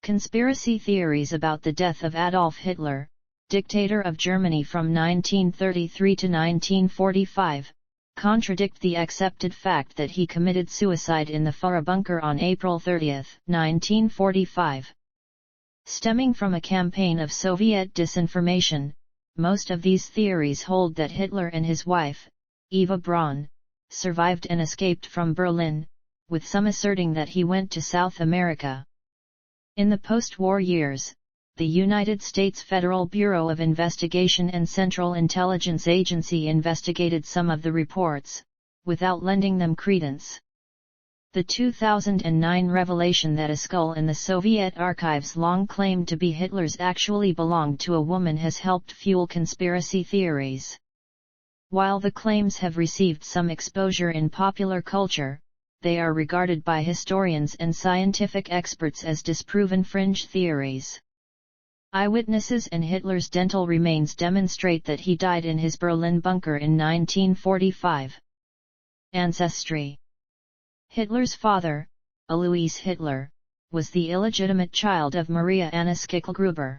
Conspiracy theories about the death of Adolf Hitler, dictator of Germany from 1933 to 1945, contradict the accepted fact that he committed suicide in the Führerbunker on April 30, 1945. Stemming from a campaign of Soviet disinformation, most of these theories hold that Hitler and his wife, Eva Braun, survived and escaped from Berlin, with some asserting that he went to South America. In the post-war years, the United States Federal Bureau of Investigation and Central Intelligence Agency investigated some of the reports, without lending them credence. The 2009 revelation that a skull in the Soviet archives long claimed to be Hitler's actually belonged to a woman has helped fuel conspiracy theories. While the claims have received some exposure in popular culture, they are regarded by historians and scientific experts as disproven fringe theories. Eyewitnesses and Hitler's dental remains demonstrate that he died in his Berlin bunker in 1945. Ancestry. Hitler's father, Alois Hitler, was the illegitimate child of Maria Anna Schicklgruber.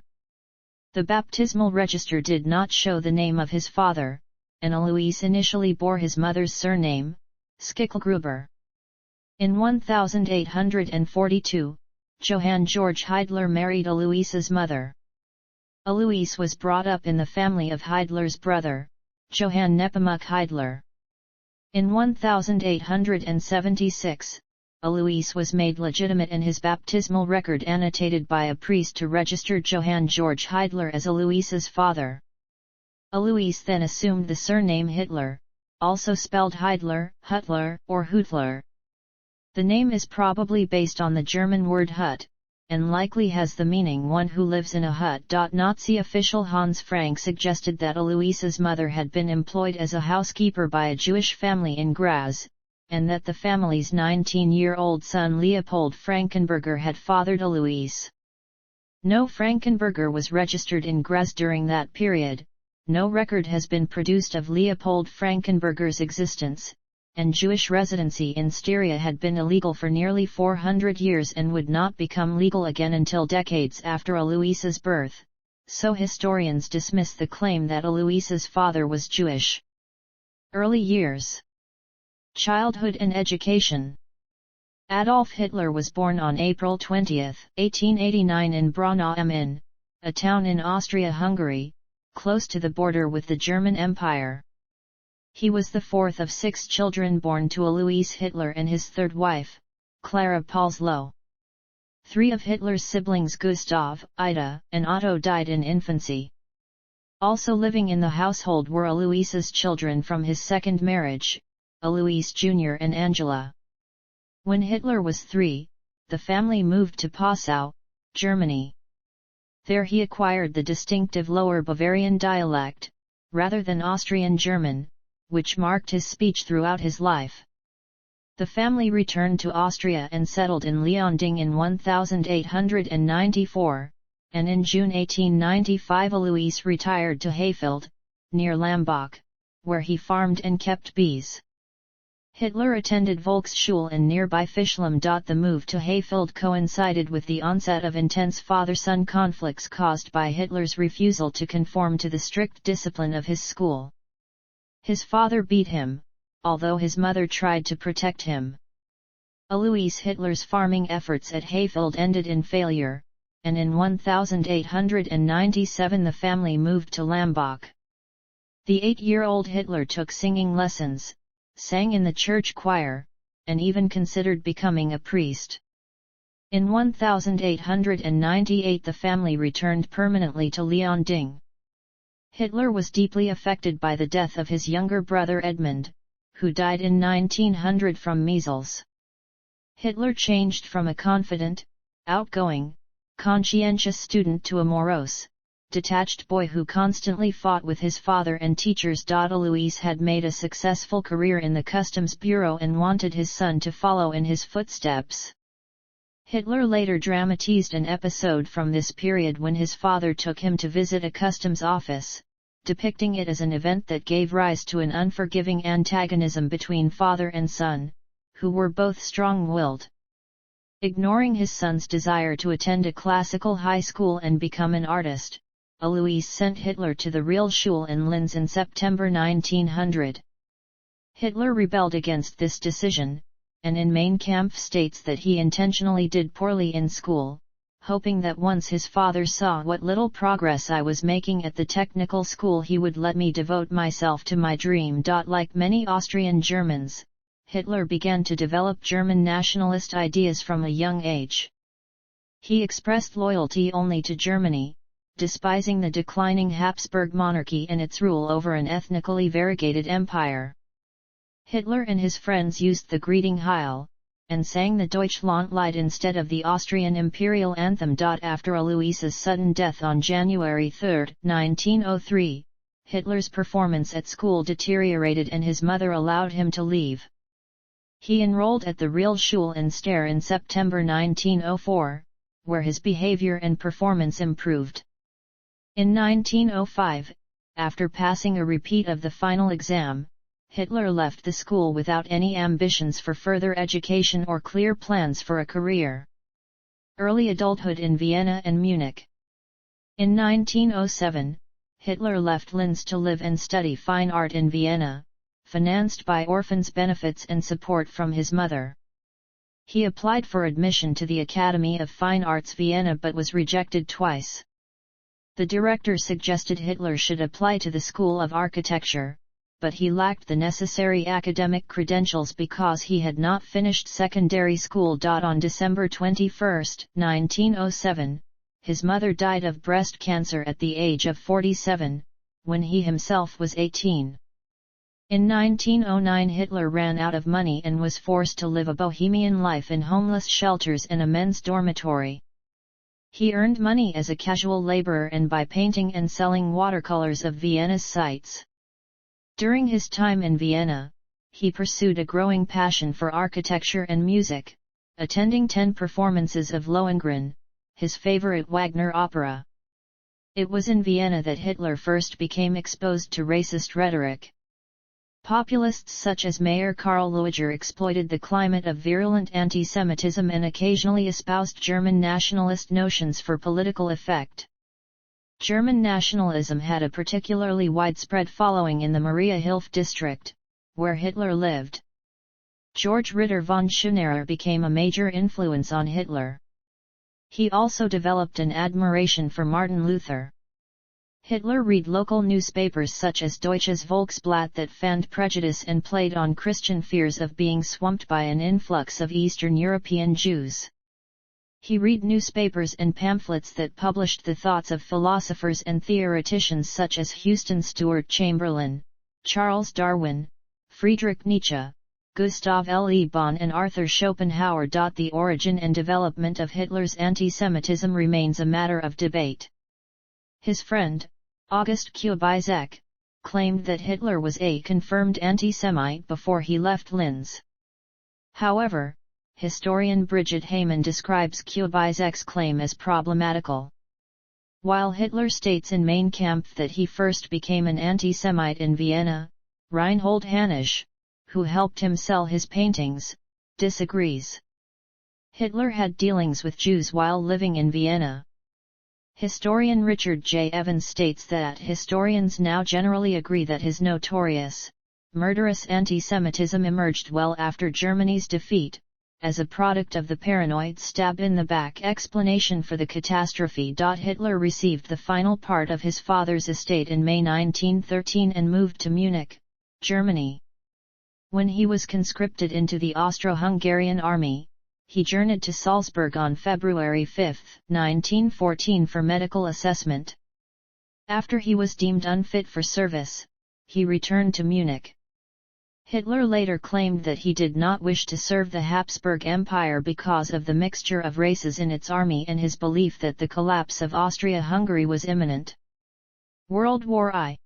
The baptismal register did not show the name of his father, and Alois initially bore his mother's surname, Schicklgruber. In 1842, Johann Georg Hitler married Alois's mother. Alois was brought up in the family of Hitler's brother, Johann Nepomuk Hitler. In 1876, Alois was made legitimate and his baptismal record annotated by a priest to register Johann Georg Hitler as Alois's father. Alois then assumed the surname Hitler, also spelled Heidler, Huttler, or Hutler. The name is probably based on the German word Hut, and likely has the meaning one who lives in a hut. Nazi official Hans Frank suggested that Alois's mother had been employed as a housekeeper by a Jewish family in Graz, and that the family's 19-year-old son Leopold Frankenberger had fathered Alois. No Frankenberger was registered in Graz during that period. No record has been produced of Leopold Frankenberger's existence, and Jewish residency in Styria had been illegal for nearly 400 years and would not become legal again until decades after Alois's birth, so historians dismiss the claim that Alois's father was Jewish. Early years. Childhood and education. Adolf Hitler was born on April 20, 1889 in Braunau am Inn, a town in Austria-Hungary, close to the border with the German Empire. He was the fourth of 6 children born to Alois Hitler and his third wife, Clara Paulsloh. 3 of Hitler's siblings Gustav, Ida, and Otto died in infancy. Also living in the household were Alois's children from his second marriage, Alois Jr. and Angela. When Hitler was 3, the family moved to Passau, Germany. There he acquired the distinctive Lower Bavarian dialect, rather than Austrian German, which marked his speech throughout his life. The family returned to Austria and settled in Leonding in 1894, and in June 1895 Alois retired to Hayfeld, near Lambach, where he farmed and kept bees. Hitler attended Volksschule in nearby Fischlham. The move to Hayfeld coincided with the onset of intense father-son conflicts caused by Hitler's refusal to conform to the strict discipline of his school. His father beat him, although his mother tried to protect him. Alois Hitler's farming efforts at Hayfeld ended in failure, and in 1897 the family moved to Lambach. The 8-year-old Hitler took singing lessons, sang in the church choir, and even considered becoming a priest. In 1898 the family returned permanently to Leonding. Hitler was deeply affected by the death of his younger brother Edmund, who died in 1900 from measles. Hitler changed from a confident, outgoing, conscientious student to a morose, detached boy who constantly fought with his father and teachers. Alois had made a successful career in the Customs Bureau and wanted his son to follow in his footsteps. Hitler later dramatized an episode from this period when his father took him to visit a customs office, depicting it as an event that gave rise to an unforgiving antagonism between father and son, who were both strong-willed. Ignoring his son's desire to attend a classical high school and become an artist, Alois sent Hitler to the Realschule in Linz in September 1900. Hitler rebelled against this decision, and in Mein Kampf states that he intentionally did poorly in school, hoping that once his father saw what little progress I was making at the technical school he would let me devote myself to my dream. Like many Austrian Germans, Hitler began to develop German nationalist ideas from a young age. He expressed loyalty only to Germany, despising the declining Habsburg monarchy and its rule over an ethnically variegated empire. Hitler and his friends used the greeting Heil, and sang the Deutschlandlied instead of the Austrian imperial anthem. After Alois's sudden death on January 3, 1903, Hitler's performance at school deteriorated and his mother allowed him to leave. He enrolled at the Realschule in Steyr in September 1904, where his behavior and performance improved. In 1905, after passing a repeat of the final exam, Hitler left the school without any ambitions for further education or clear plans for a career. Early adulthood in Vienna and Munich. In 1907, Hitler left Linz to live and study fine art in Vienna, financed by orphans' benefits and support from his mother. He applied for admission to the Academy of Fine Arts Vienna but was rejected twice. The director suggested Hitler should apply to the School of Architecture, but he lacked the necessary academic credentials because he had not finished secondary school. On December 21, 1907, his mother died of breast cancer at the age of 47, when he himself was 18. In 1909 Hitler ran out of money and was forced to live a bohemian life in homeless shelters and a men's dormitory. He earned money as a casual laborer and by painting and selling watercolors of Vienna's sights. During his time in Vienna, he pursued a growing passion for architecture and music, attending 10 performances of Lohengrin, his favorite Wagner opera. It was in Vienna that Hitler first became exposed to racist rhetoric. Populists such as Mayor Karl Lueger exploited the climate of virulent anti-Semitism and occasionally espoused German nationalist notions for political effect. German nationalism had a particularly widespread following in the Maria Hilf district, where Hitler lived. George Ritter von Schönerer became a major influence on Hitler. He also developed an admiration for Martin Luther. Hitler read local newspapers such as Deutsches Volksblatt that fanned prejudice and played on Christian fears of being swamped by an influx of Eastern European Jews. He read newspapers and pamphlets that published the thoughts of philosophers and theoreticians such as Houston Stewart Chamberlain, Charles Darwin, Friedrich Nietzsche, Gustav Le Bon and Arthur Schopenhauer. The origin and development of Hitler's anti-Semitism remains a matter of debate. His friend, August Kubizek, claimed that Hitler was a confirmed anti-Semite before he left Linz. However, historian Brigitte Hayman describes Kubizek's claim as problematical. While Hitler states in Mein Kampf that he first became an anti-Semite in Vienna, Reinhold Hanisch, who helped him sell his paintings, disagrees. Hitler had dealings with Jews while living in Vienna. Historian Richard J. Evans states that historians now generally agree that his notorious, murderous anti-Semitism emerged well after Germany's defeat, as a product of the paranoid stab-in-the-back explanation for the catastrophe. Hitler received the final part of his father's estate in May 1913 and moved to Munich, Germany. When he was conscripted into the Austro-Hungarian army, he journeyed to Salzburg on February 5, 1914 for medical assessment. After he was deemed unfit for service, he returned to Munich. Hitler later claimed that he did not wish to serve the Habsburg Empire because of the mixture of races in its army and his belief that the collapse of Austria-Hungary was imminent. World War I.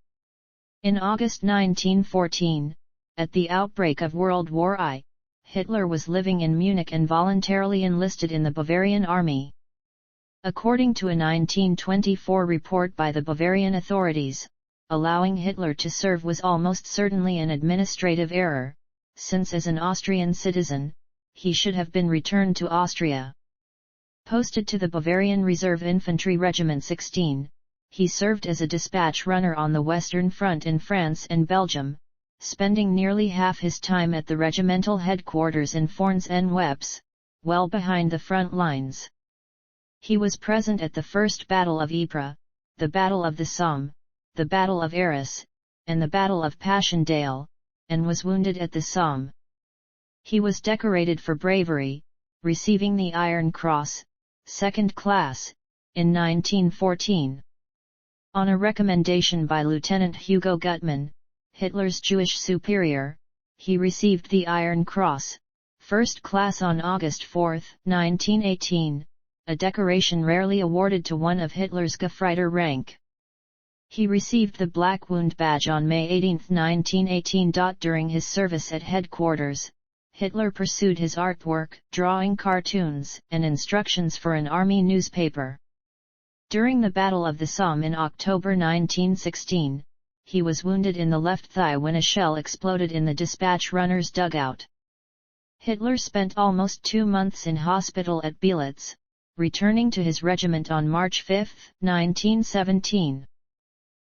In August 1914, at the outbreak of World War I, Hitler was living in Munich and voluntarily enlisted in the Bavarian army. According to a 1924 report by the Bavarian authorities, allowing Hitler to serve was almost certainly an administrative error, since as an Austrian citizen, he should have been returned to Austria. Posted to the Bavarian Reserve Infantry Regiment 16, he served as a dispatch runner on the Western Front in France and Belgium, spending nearly half his time at the regimental headquarters in Fornes-en-Wepps, well behind the front lines. He was present at the First Battle of Ypres, the Battle of the Somme, the Battle of Arras, and the Battle of Passchendaele, and was wounded at the Somme. He was decorated for bravery, receiving the Iron Cross, 2nd class, in 1914. On a recommendation by Lieutenant Hugo Gutmann, Hitler's Jewish superior, he received the Iron Cross, 1st class on August 4, 1918, a decoration rarely awarded to one of Hitler's Gefreiter rank. He received the Black Wound Badge on May 18, 1918. During his service at headquarters, Hitler pursued his artwork, drawing cartoons and instructions for an army newspaper. During the Battle of the Somme in October 1916, he was wounded in the left thigh when a shell exploded in the dispatch runner's dugout. Hitler spent almost 2 months in hospital at Belitz, returning to his regiment on March 5, 1917.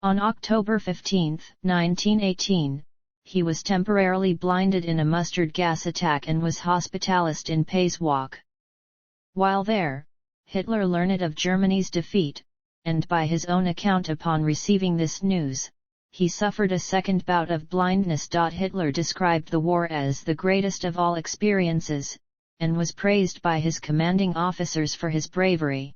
On October 15, 1918, he was temporarily blinded in a mustard gas attack and was hospitalized in Pasewalk. While there, Hitler learned of Germany's defeat, and by his own account upon receiving this news, he suffered a second bout of blindness. Hitler described the war as the greatest of all experiences, and was praised by his commanding officers for his bravery.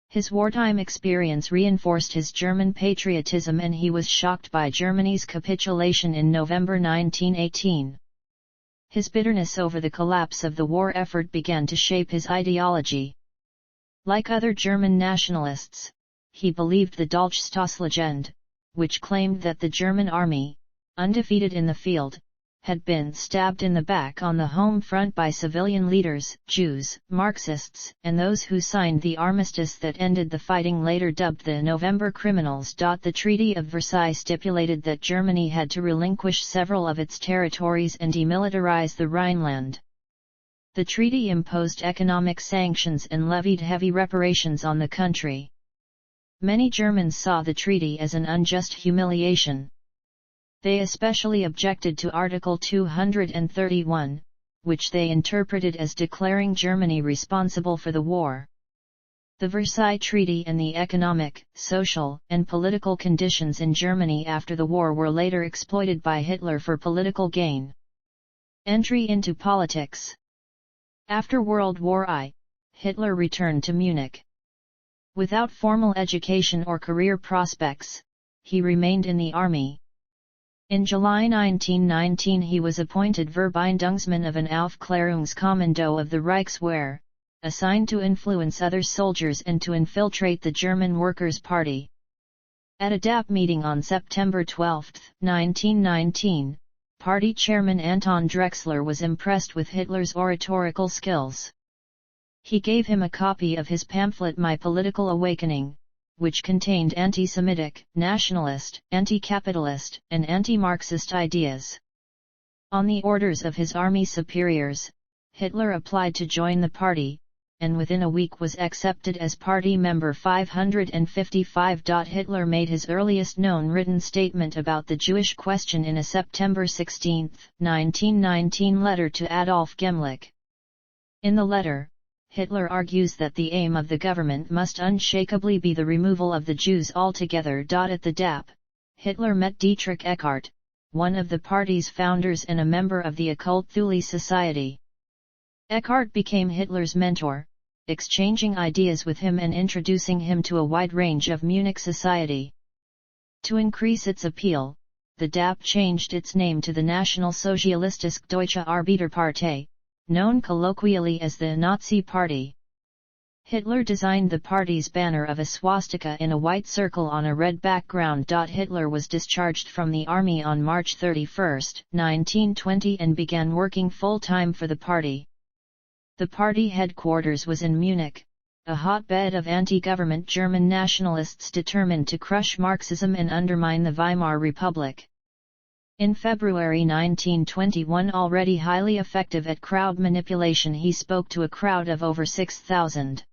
His wartime experience reinforced his German patriotism, and he was shocked by Germany's capitulation in November 1918. His bitterness over the collapse of the war effort began to shape his ideology. Like other German nationalists, he believed the Dolchstoßlegende, which claimed that the German army, undefeated in the field, had been stabbed in the back on the home front by civilian leaders, Jews, Marxists, and those who signed the armistice that ended the fighting, later dubbed the November Criminals. The Treaty of Versailles stipulated that Germany had to relinquish several of its territories and demilitarize the Rhineland. The treaty imposed economic sanctions and levied heavy reparations on the country. Many Germans saw the treaty as an unjust humiliation. They especially objected to Article 231, which they interpreted as declaring Germany responsible for the war. The Versailles Treaty and the economic, social, and political conditions in Germany after the war were later exploited by Hitler for political gain. Entry into politics. After World War I, Hitler returned to Munich. Without formal education or career prospects, he remained in the army. In July 1919 he was appointed Verbindungsmann of an Aufklärungskommando of the Reichswehr, assigned to influence other soldiers and to infiltrate the German Workers' Party. At a DAP meeting on September 12, 1919, party chairman Anton Drexler was impressed with Hitler's oratorical skills. He gave him a copy of his pamphlet My Political Awakening, which contained anti-Semitic, nationalist, anti-capitalist, and anti-Marxist ideas. On the orders of his army superiors, Hitler applied to join the party, and within a week was accepted as party member 555. Hitler made his earliest known written statement about the Jewish question in a September 16, 1919 letter to Adolf Gemmlich. In the letter, Hitler argues that the aim of the government must unshakably be the removal of the Jews altogether. At the DAP, Hitler met Dietrich Eckart, one of the party's founders and a member of the occult Thule Society. Eckart became Hitler's mentor, exchanging ideas with him and introducing him to a wide range of Munich society. To increase its appeal, the DAP changed its name to the National Sozialistische Deutsche Arbeiterpartei, known colloquially as the Nazi Party. Hitler designed the party's banner of a swastika in a white circle on a red background. Hitler was discharged from the army on March 31, 1920 and began working full-time for the party. The party headquarters was in Munich, a hotbed of anti-government German nationalists determined to crush Marxism and undermine the Weimar Republic. In February 1921, already highly effective at crowd manipulation, he spoke to a crowd of over 6,000.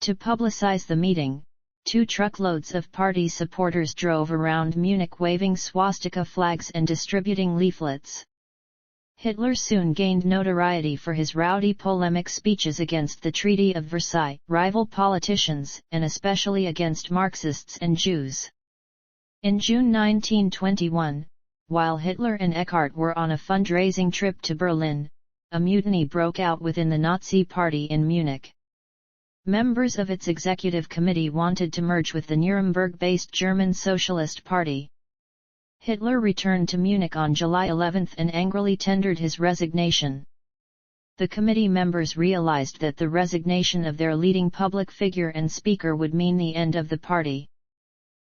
To publicize the meeting, 2 truckloads of party supporters drove around Munich waving swastika flags and distributing leaflets. Hitler soon gained notoriety for his rowdy polemic speeches against the Treaty of Versailles, rival politicians, and especially against Marxists and Jews. In June 1921, while Hitler and Eckart were on a fundraising trip to Berlin, a mutiny broke out within the Nazi Party in Munich. Members of its executive committee wanted to merge with the Nuremberg-based German Socialist Party. Hitler returned to Munich on July 11 and angrily tendered his resignation. The committee members realized that the resignation of their leading public figure and speaker would mean the end of the party.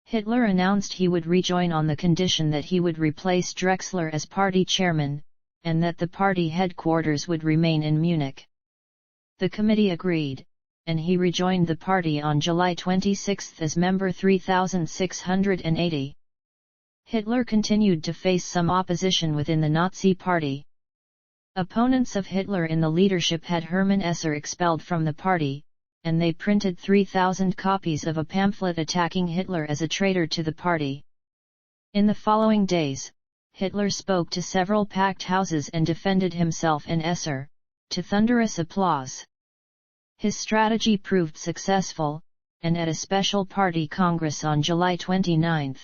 Hitler announced he would rejoin on the condition that he would replace Drexler as party chairman, and that the party headquarters would remain in Munich. The committee agreed, and he rejoined the party on July 26 as member 3680. Hitler continued to face some opposition within the Nazi Party. Opponents of Hitler in the leadership had Hermann Esser expelled from the party, and they printed 3,000 copies of a pamphlet attacking Hitler as a traitor to the party. In the following days, Hitler spoke to several packed houses and defended himself and Esser, to thunderous applause. His strategy proved successful, and at a special party congress on July 29,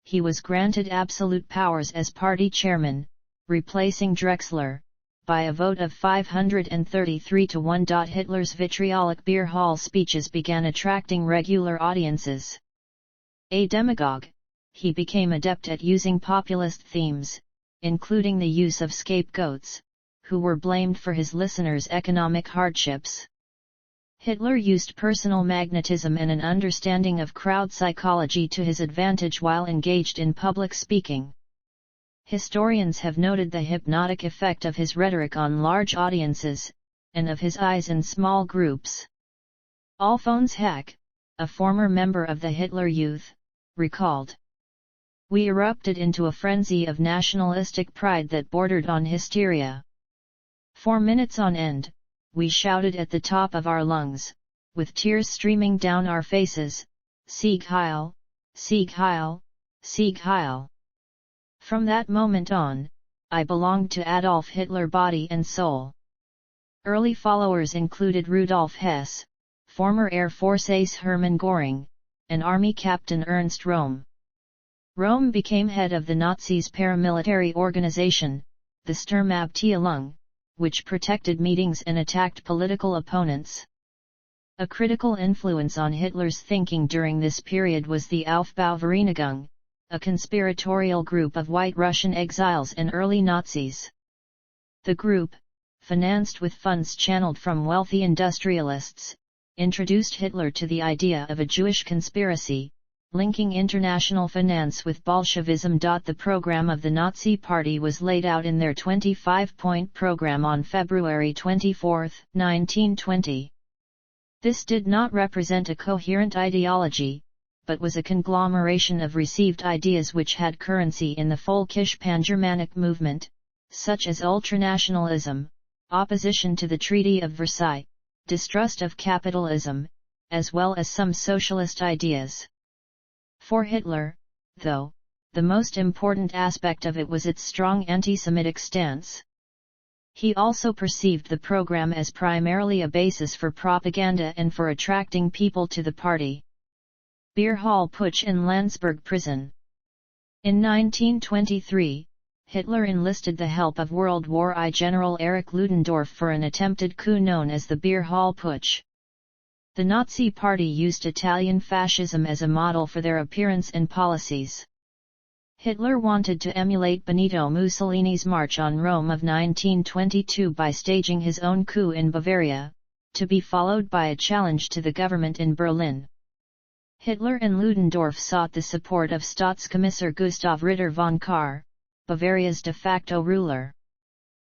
he was granted absolute powers as party chairman, replacing Drexler, by a vote of 533 to 1. Hitler's vitriolic beer hall speeches began attracting regular audiences. A demagogue, he became adept at using populist themes, including the use of scapegoats, who were blamed for his listeners' economic hardships. Hitler used personal magnetism and an understanding of crowd psychology to his advantage while engaged in public speaking. Historians have noted the hypnotic effect of his rhetoric on large audiences, and of his eyes in small groups. Alphonse Heck, a former member of the Hitler Youth, recalled, "We erupted into a frenzy of nationalistic pride that bordered on hysteria. For minutes on end, we shouted at the top of our lungs, with tears streaming down our faces, 'Sieg Heil! Sieg Heil! Sieg Heil!' From that moment on, I belonged to Adolf Hitler body and soul." Early followers included Rudolf Hess, former Air Force ace Hermann Göring, and Army Captain Ernst Röhm. Röhm became head of the Nazis' paramilitary organization, the Sturmabteilung, which protected meetings and attacked political opponents. A critical influence on Hitler's thinking during this period was the Aufbauvereinigung, a conspiratorial group of White Russian exiles and early Nazis. The group, financed with funds channeled from wealthy industrialists, introduced Hitler to the idea of a Jewish conspiracy, linking international finance with Bolshevism. The program of the Nazi Party was laid out in their 25-point program on February 24, 1920. This did not represent a coherent ideology, but was a conglomeration of received ideas which had currency in the folkish pan-Germanic movement, such as ultranationalism, opposition to the Treaty of Versailles, distrust of capitalism, as well as some socialist ideas. For Hitler, though, the most important aspect of it was its strong anti-Semitic stance. He also perceived the program as primarily a basis for propaganda and for attracting people to the party. Beer hall putsch in Landsberg prison. In 1923, Hitler enlisted the help of World War I General Erich Ludendorff for an attempted coup known as the Beer hall putsch. The Nazi Party used Italian fascism as a model for their appearance and policies. Hitler wanted to emulate Benito Mussolini's March on Rome of 1922 by staging his own coup in Bavaria, to be followed by a challenge to the government in Berlin. Hitler and Ludendorff sought the support of Staatskommissar Gustav Ritter von Kahr, Bavaria's de facto ruler.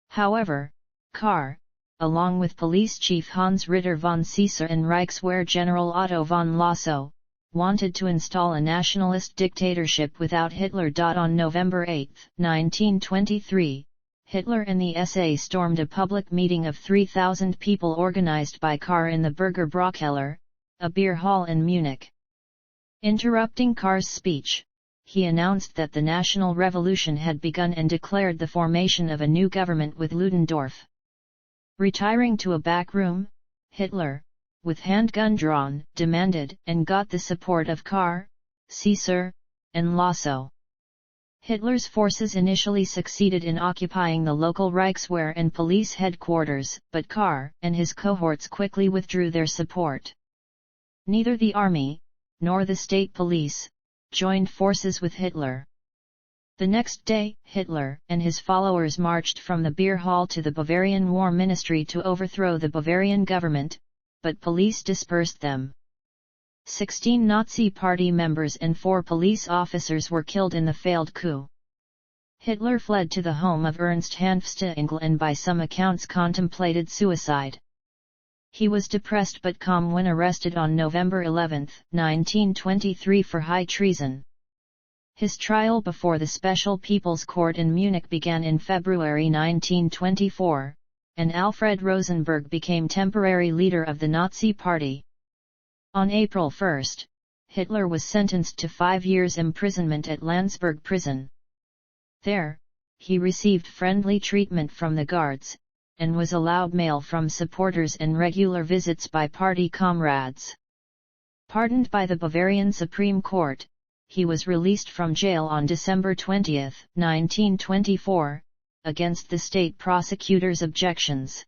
However, Kahr, along with police chief Hans Ritter von Caesar and Reichswehr General Otto von Lossow, wanted to install a nationalist dictatorship without Hitler. On November 8, 1923, Hitler and the SA stormed a public meeting of 3,000 people organized by Kahr in the Burger Brockkeller, a beer hall in Munich. Interrupting Kahr's speech, he announced that the national revolution had begun and declared the formation of a new government with Ludendorff. Retiring to a back room, Hitler, with handgun drawn, demanded and got the support of Kahr, Caesar, and Lasso. Hitler's forces initially succeeded in occupying the local Reichswehr and police headquarters, but Kahr and his cohorts quickly withdrew their support. Neither the army, nor the state police, joined forces with Hitler. The next day, Hitler and his followers marched from the beer hall to the Bavarian War Ministry to overthrow the Bavarian government, but police dispersed them. 16 Nazi Party members and 4 police officers were killed in the failed coup. Hitler fled to the home of Ernst Hanfstaengl and by some accounts contemplated suicide. He was depressed but calm when arrested on November 11, 1923 for high treason. His trial before the Special People's Court in Munich began in February 1924, and Alfred Rosenberg became temporary leader of the Nazi Party. On April 1, Hitler was sentenced to 5 years' imprisonment at Landsberg prison. There, he received friendly treatment from the guards, and was allowed mail from supporters and regular visits by party comrades. Pardoned by the Bavarian Supreme Court, he was released from jail on December 20, 1924, against the state prosecutor's objections.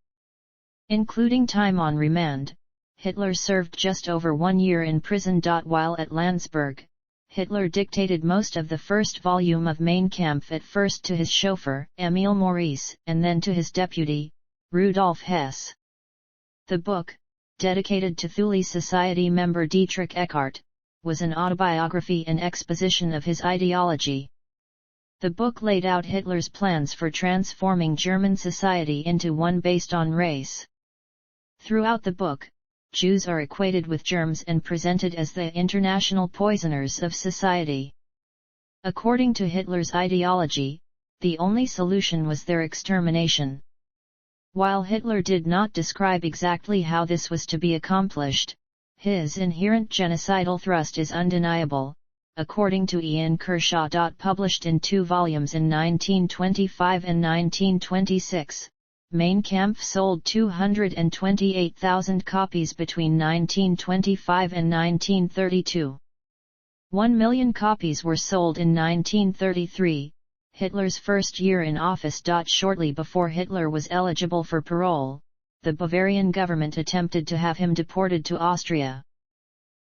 Including time on remand, Hitler served just over 1 year in prison. While at Landsberg, Hitler dictated most of the first volume of Mein Kampf at first to his chauffeur, Emil Maurice, and then to his deputy, Rudolf Hess. The book, dedicated to Thule Society member Dietrich Eckart, was an autobiography and exposition of his ideology. The book laid out Hitler's plans for transforming German society into one based on race. Throughout the book, Jews are equated with germs and presented as the international poisoners of society. According to Hitler's ideology, the only solution was their extermination. While Hitler did not describe exactly how this was to be accomplished, his inherent genocidal thrust is undeniable, according to Ian Kershaw. Published in 2 volumes in 1925 and 1926, Mein Kampf sold 228,000 copies between 1925 and 1932. 1 million copies were sold in 1933, Hitler's first year in office. Shortly before Hitler was eligible for parole, the Bavarian government attempted to have him deported to Austria.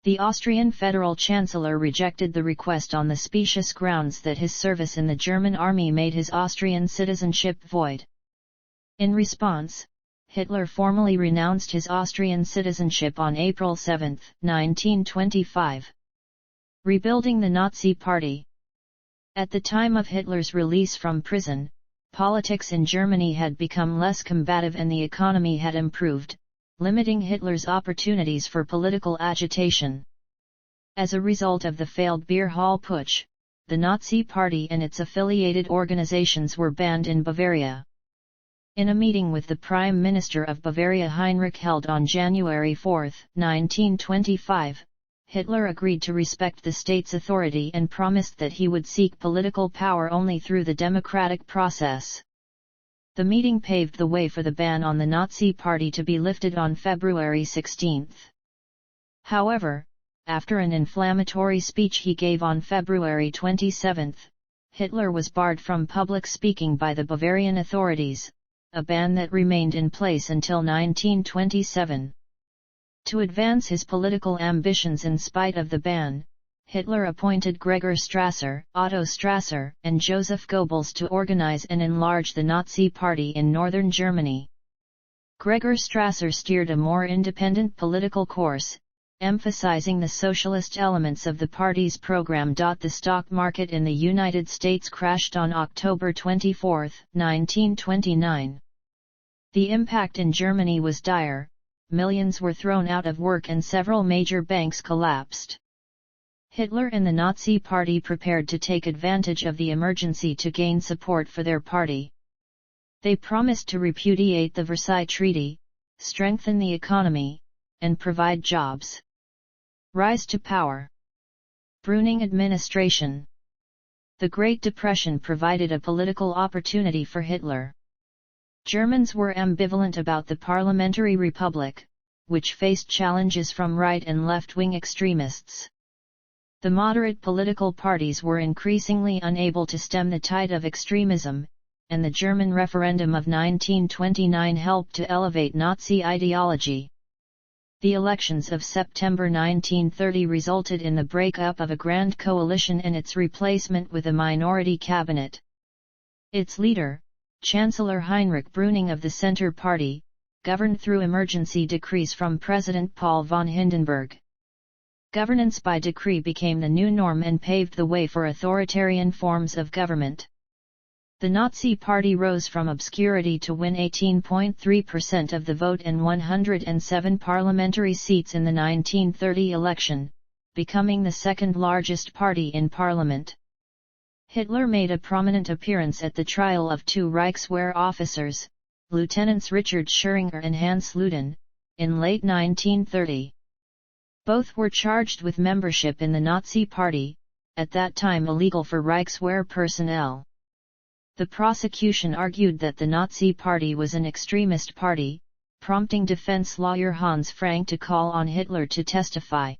The Austrian federal chancellor rejected the request on the specious grounds that his service in the German army made his Austrian citizenship void. In response, Hitler formally renounced his Austrian citizenship on April 7, 1925. Rebuilding the Nazi Party. At the time of Hitler's release from prison, politics in Germany had become less combative and the economy had improved, limiting Hitler's opportunities for political agitation. As a result of the failed beer hall putsch, the Nazi Party and its affiliated organizations were banned in Bavaria. In a meeting with the Prime Minister of Bavaria Heinrich held on January 4, 1925, Hitler agreed to respect the state's authority and promised that he would seek political power only through the democratic process. The meeting paved the way for the ban on the Nazi Party to be lifted on February 16. However, after an inflammatory speech he gave on February 27, Hitler was barred from public speaking by the Bavarian authorities, a ban that remained in place until 1927. To advance his political ambitions in spite of the ban, Hitler appointed Gregor Strasser, Otto Strasser, and Joseph Goebbels to organize and enlarge the Nazi Party in northern Germany. Gregor Strasser steered a more independent political course, emphasizing the socialist elements of the party's program. The stock market in the United States crashed on October 24, 1929. The impact in Germany was dire. Millions were thrown out of work and several major banks collapsed. Hitler and the Nazi Party prepared to take advantage of the emergency to gain support for their party. They promised to repudiate the Versailles Treaty, strengthen the economy, and provide jobs. Rise to power. Brüning administration. The Great Depression provided a political opportunity for Hitler. Germans were ambivalent about the parliamentary republic, which faced challenges from right and left-wing extremists. The moderate political parties were increasingly unable to stem the tide of extremism, and the German referendum of 1929 helped to elevate Nazi ideology. The elections of September 1930 resulted in the breakup of a grand coalition and its replacement with a minority cabinet. Its leader, Chancellor Heinrich Brüning of the Centre Party, governed through emergency decrees from President Paul von Hindenburg. Governance by decree became the new norm and paved the way for authoritarian forms of government. The Nazi Party rose from obscurity to win 18.3% of the vote and 107 parliamentary seats in the 1930 election, becoming the second largest party in parliament. Hitler made a prominent appearance at the trial of two Reichswehr officers, Lieutenants Richard Schuringer and Hans Luden, in late 1930. Both were charged with membership in the Nazi Party, at that time illegal for Reichswehr personnel. The prosecution argued that the Nazi Party was an extremist party, prompting defense lawyer Hans Frank to call on Hitler to testify.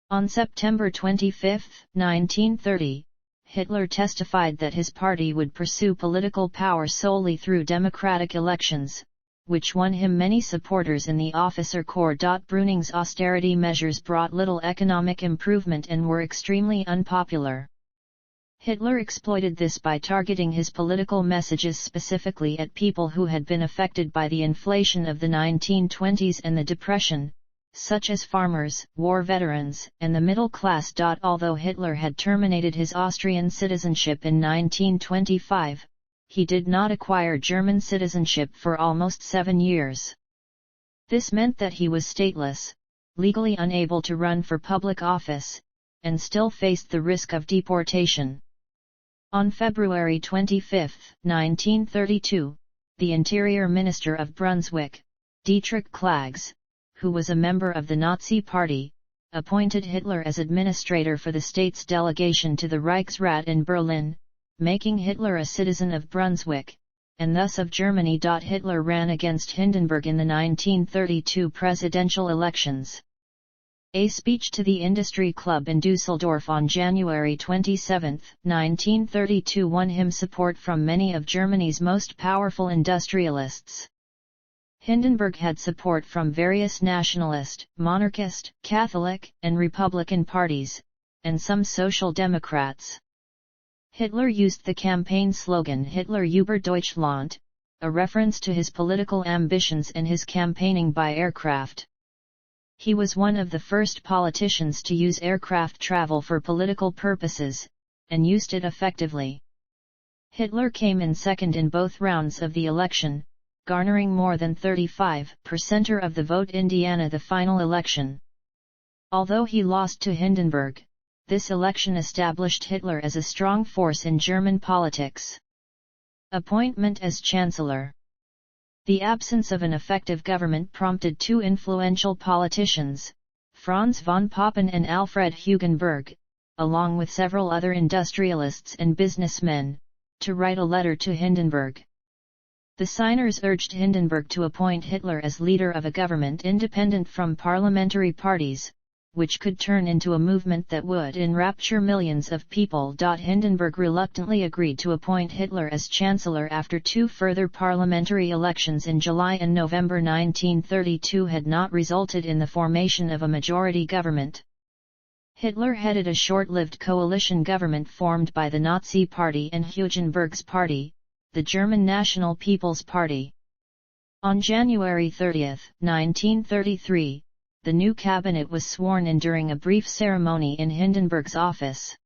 On September 25, 1930, Hitler testified that his party would pursue political power solely through democratic elections, which won him many supporters in the officer corps. Brüning's austerity measures brought little economic improvement and were extremely unpopular. Hitler exploited this by targeting his political messages specifically at people who had been affected by the inflation of the 1920s and the Depression, such as farmers, war veterans, and the middle class. Although Hitler had terminated his Austrian citizenship in 1925, he did not acquire German citizenship for almost 7 years. This meant that he was stateless, legally unable to run for public office, and still faced the risk of deportation. On February 25, 1932, the Interior Minister of Brunswick, Dietrich Klages, who was a member of the Nazi Party, appointed Hitler as administrator for the state's delegation to the Reichsrat in Berlin, making Hitler a citizen of Brunswick, and thus of Germany. Hitler ran against Hindenburg in the 1932 presidential elections. A speech to the Industry Club in Dusseldorf on January 27, 1932 won him support from many of Germany's most powerful industrialists. Hindenburg had support from various nationalist, monarchist, Catholic, and Republican parties, and some Social Democrats. Hitler used the campaign slogan Hitler über Deutschland, a reference to his political ambitions and his campaigning by aircraft. He was one of the first politicians to use aircraft travel for political purposes, and used it effectively. Hitler came in second in both rounds of the election, garnering more than 35% of the vote. Indiana, the final election. Although he lost to Hindenburg, this election established Hitler as a strong force in German politics. Appointment as Chancellor. The absence of an effective government prompted two influential politicians, Franz von Papen and Alfred Hugenberg, along with several other industrialists and businessmen, to write a letter to Hindenburg. The signers urged Hindenburg to appoint Hitler as leader of a government independent from parliamentary parties, which could turn into a movement that would enrapture millions of people. Hindenburg reluctantly agreed to appoint Hitler as Chancellor after two further parliamentary elections in July and November 1932 had not resulted in the formation of a majority government. Hitler headed a short-lived coalition government formed by the Nazi Party and Hugenberg's party, the German National People's Party. On January 30, 1933, the new cabinet was sworn in during a brief ceremony in Hindenburg's office.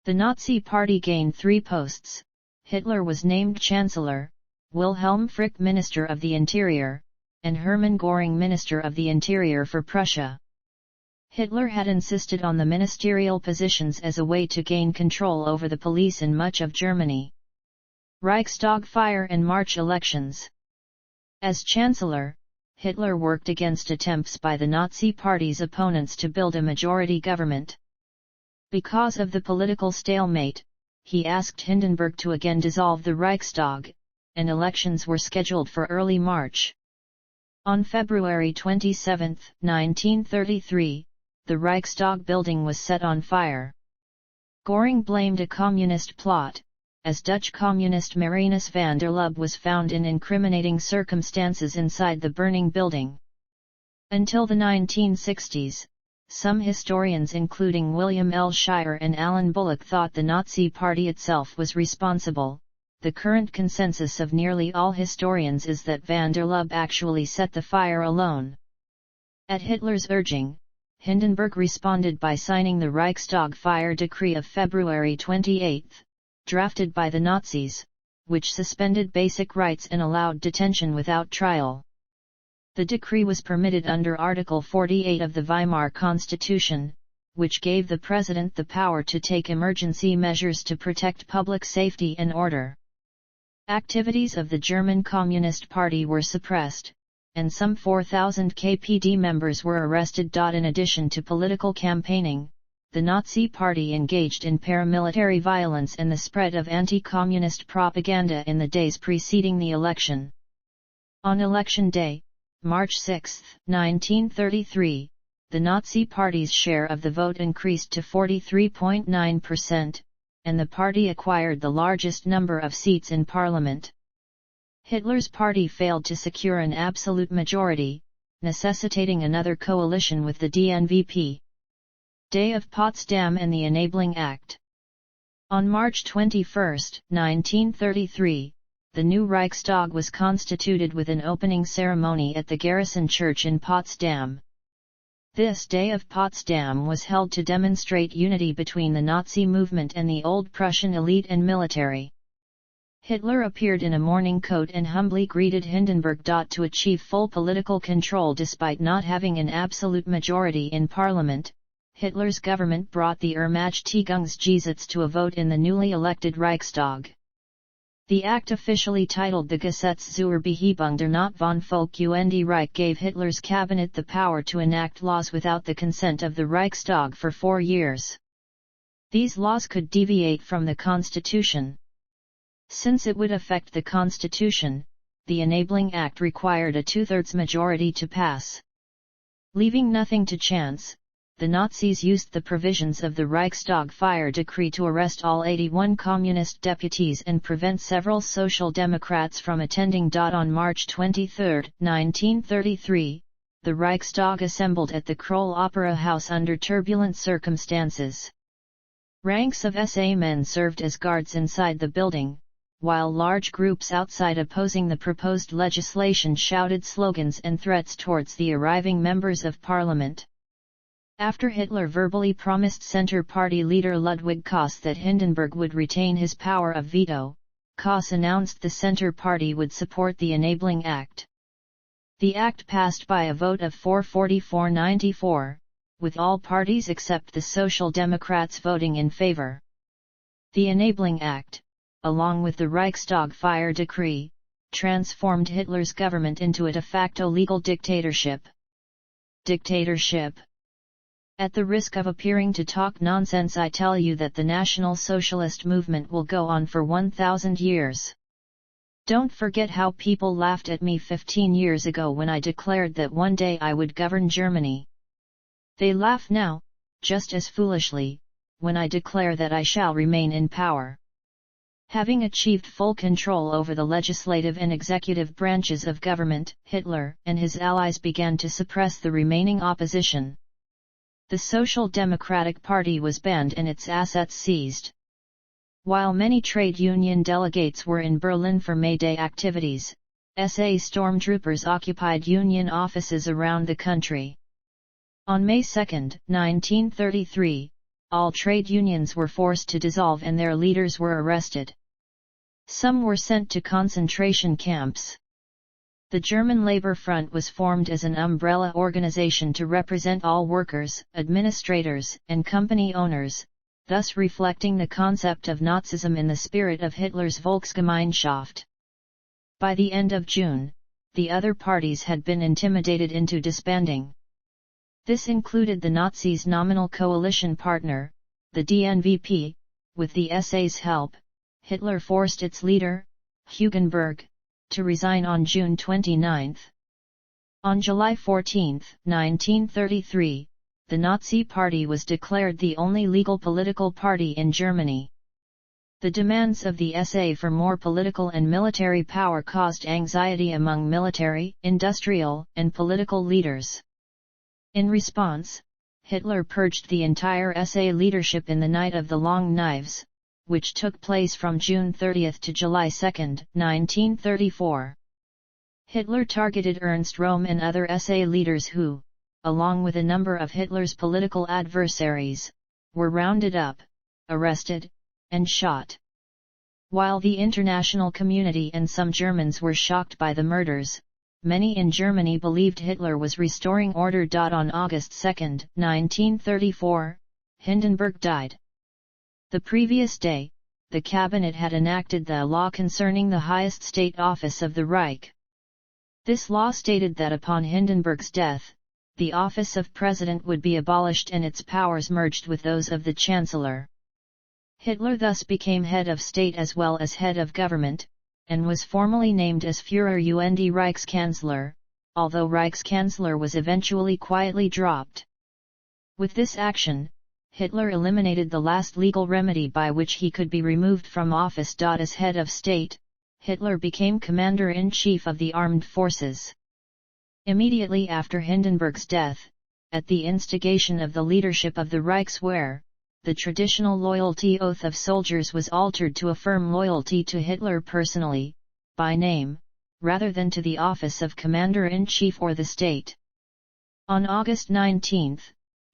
The Nazi Party gained 3 posts. Hitler was named Chancellor, Wilhelm Frick Minister of the Interior, and Hermann Göring Minister of the Interior for Prussia. Hitler had insisted on the ministerial positions as a way to gain control over the police in much of Germany. Reichstag fire and March elections. As Chancellor, Hitler worked against attempts by the Nazi Party's opponents to build a majority government. Because of the political stalemate, he asked Hindenburg to again dissolve the Reichstag, and elections were scheduled for early March. On February 27, 1933, the Reichstag building was set on fire. Göring blamed a communist plot, as Dutch communist Marinus van der Lubbe was found in incriminating circumstances inside the burning building. Until the 1960s, some historians including William L. Shirer and Alan Bullock thought the Nazi Party itself was responsible. The current consensus of nearly all historians is that van der Lubbe actually set the fire alone. At Hitler's urging, Hindenburg responded by signing the Reichstag fire decree of February 28, drafted by the Nazis, which suspended basic rights and allowed detention without trial. The decree was permitted under Article 48 of the Weimar Constitution, which gave the president the power to take emergency measures to protect public safety and order. Activities of the German Communist Party were suppressed, and some 4,000 KPD members were arrested. In addition to political campaigning, the Nazi Party engaged in paramilitary violence and the spread of anti-communist propaganda in the days preceding the election. On election day, March 6, 1933, the Nazi Party's share of the vote increased to 43.9%, and the party acquired the largest number of seats in parliament. Hitler's party failed to secure an absolute majority, necessitating another coalition with the DNVP. Day of Potsdam and the Enabling Act. On March 21, 1933, the new Reichstag was constituted with an opening ceremony at the Garrison Church in Potsdam. This Day of Potsdam was held to demonstrate unity between the Nazi movement and the old Prussian elite and military. Hitler appeared in a morning coat and humbly greeted Hindenburg. To achieve full political control despite not having an absolute majority in parliament, Hitler's government brought the Ermächtigungsgesetz to a vote in the newly elected Reichstag. The act, officially titled the Gesetz zur Behebung der Not von Volk und Reich, gave Hitler's cabinet the power to enact laws without the consent of the Reichstag for 4 years. These laws could deviate from the constitution. Since it would affect the constitution, the Enabling Act required a 2/3 majority to pass. Leaving nothing to chance, the Nazis used the provisions of the Reichstag fire decree to arrest all 81 communist deputies and prevent several social democrats from attending. On March 23, 1933, the Reichstag assembled at the Kroll Opera House under turbulent circumstances. Ranks of SA men served as guards inside the building, while large groups outside opposing the proposed legislation shouted slogans and threats towards the arriving members of parliament. After Hitler verbally promised Centre Party leader Ludwig Koss that Hindenburg would retain his power of veto, Koss announced the Centre Party would support the Enabling Act. The act passed by a vote of 444-94, with all parties except the Social Democrats voting in favor. The Enabling Act, along with the Reichstag fire decree, transformed Hitler's government into a de facto legal dictatorship. Dictatorship. At the risk of appearing to talk nonsense, I tell you that the National Socialist movement will go on for 1,000 years. Don't forget how people laughed at me 15 years ago when I declared that one day I would govern Germany. They laugh now, just as foolishly, when I declare that I shall remain in power. Having achieved full control over the legislative and executive branches of government, Hitler and his allies began to suppress the remaining opposition. The Social Democratic Party was banned and its assets seized. While many trade union delegates were in Berlin for May Day activities, SA stormtroopers occupied union offices around the country. On May 2, 1933, all trade unions were forced to dissolve and their leaders were arrested. Some were sent to concentration camps. The German Labour Front was formed as an umbrella organization to represent all workers, administrators, and company owners, thus reflecting the concept of Nazism in the spirit of Hitler's Volksgemeinschaft. By the end of June, the other parties had been intimidated into disbanding. This included the Nazis' nominal coalition partner, the DNVP. With the SA's help, Hitler forced its leader, Hugenberg, to resign on June 29. On July 14, 1933, the Nazi Party was declared the only legal political party in Germany. The demands of the SA for more political and military power caused anxiety among military, industrial, and political leaders. In response, Hitler purged the entire SA leadership in the Night of the Long Knives, which took place from June 30 to July 2, 1934. Hitler targeted Ernst Röhm and other SA leaders who, along with a number of Hitler's political adversaries, were rounded up, arrested, and shot. While the international community and some Germans were shocked by the murders, many in Germany believed Hitler was restoring order. On August 2, 1934, Hindenburg died. The previous day, the cabinet had enacted the law concerning the highest state office of the Reich. This law stated that upon Hindenburg's death, the office of president would be abolished and its powers merged with those of the chancellor. Hitler thus became head of state as well as head of government, and was formally named as Führer und Reichskanzler, although Reichskanzler was eventually quietly dropped. With this action, Hitler eliminated the last legal remedy by which he could be removed from office. As head of state, Hitler became commander-in-chief of the armed forces. Immediately after Hindenburg's death, at the instigation of the leadership of the Reichswehr, the traditional loyalty oath of soldiers was altered to affirm loyalty to Hitler personally, by name, rather than to the office of Commander-in-Chief or the state. On August 19,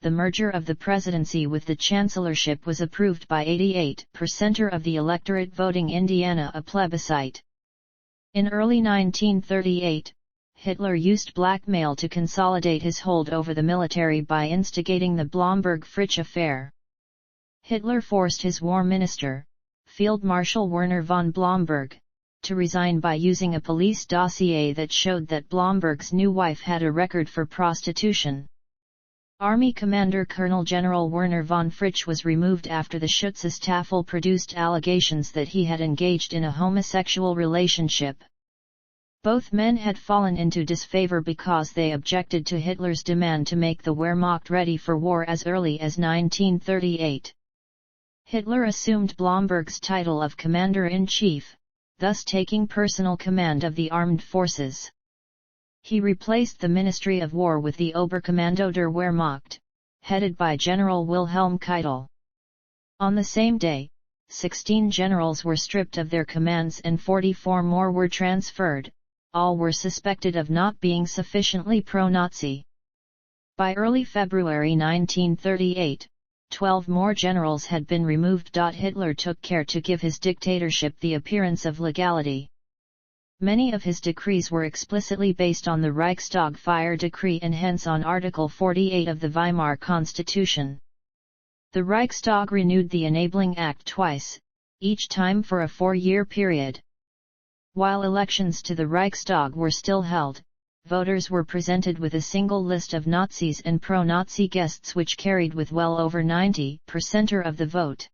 the merger of the presidency with the chancellorship was approved by 88% of the electorate voting Indiana a plebiscite. In early 1938, Hitler used blackmail to consolidate his hold over the military by instigating the Blomberg-Fritsch affair. Hitler forced his war minister, Field Marshal Werner von Blomberg, to resign by using a police dossier that showed that Blomberg's new wife had a record for prostitution. Army Commander Colonel General Werner von Fritsch was removed after the Schutzstaffel produced allegations that he had engaged in a homosexual relationship. Both men had fallen into disfavor because they objected to Hitler's demand to make the Wehrmacht ready for war as early as 1938. Hitler assumed Blomberg's title of Commander-in-Chief, thus taking personal command of the armed forces. He replaced the Ministry of War with the Oberkommando der Wehrmacht, headed by General Wilhelm Keitel. On the same day, 16 generals were stripped of their commands and 44 more were transferred. All were suspected of not being sufficiently pro-Nazi. By early February 1938, 12 more generals had been removed. Hitler took care to give his dictatorship the appearance of legality. Many of his decrees were explicitly based on the Reichstag fire decree and hence on Article 48 of the Weimar Constitution. The Reichstag renewed the Enabling Act twice, each time for a 4-year period. While elections to the Reichstag were still held, voters were presented with a single list of Nazis and pro-Nazi guests which carried with well over 90% of the vote.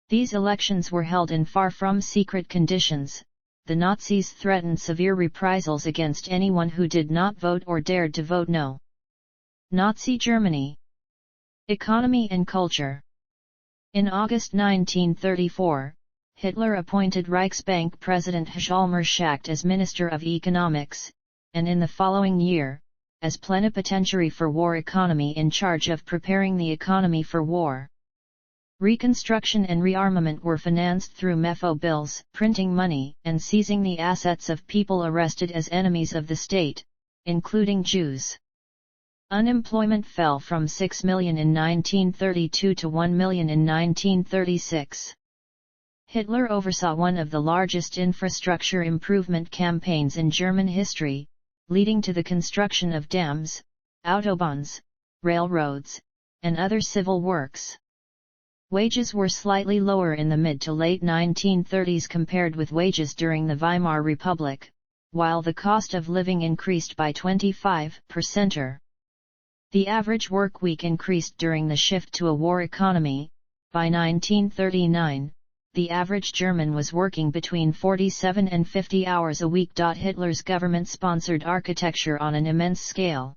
These elections were held in far from secret conditions. The Nazis threatened severe reprisals against anyone who did not vote or dared to vote no. Nazi Germany. Economy and culture. In August 1934, Hitler appointed Reichsbank President Hjalmar Schacht as Minister of Economics, and in the following year, as plenipotentiary for war economy in charge of preparing the economy for war. Reconstruction and rearmament were financed through MEFO bills, printing money, and seizing the assets of people arrested as enemies of the state, including Jews. Unemployment fell from 6 million in 1932 to 1 million in 1936. Hitler oversaw one of the largest infrastructure improvement campaigns in German history, leading to the construction of dams, autobahns, railroads, and other civil works. Wages were slightly lower in the mid to late 1930s compared with wages during the Weimar Republic, while the cost of living increased by 25%. The average work week increased during the shift to a war economy. By 1939, the average German was working between 47 and 50 hours a week. Hitler's government sponsored architecture on an immense scale.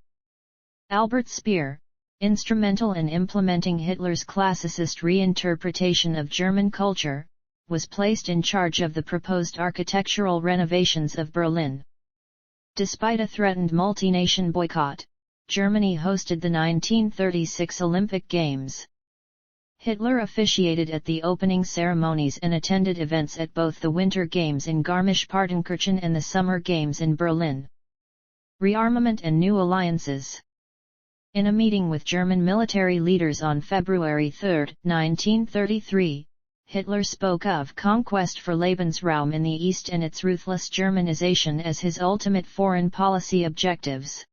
Albert Speer, instrumental in implementing Hitler's classicist reinterpretation of German culture, was placed in charge of the proposed architectural renovations of Berlin. Despite a threatened multi-nation boycott, Germany hosted the 1936 Olympic Games. Hitler officiated at the opening ceremonies and attended events at both the Winter Games in Garmisch-Partenkirchen and the Summer Games in Berlin. Rearmament and new alliances. In a meeting with German military leaders on February 3, 1933, Hitler spoke of conquest for Lebensraum in the East and its ruthless Germanization as his ultimate foreign policy objectives.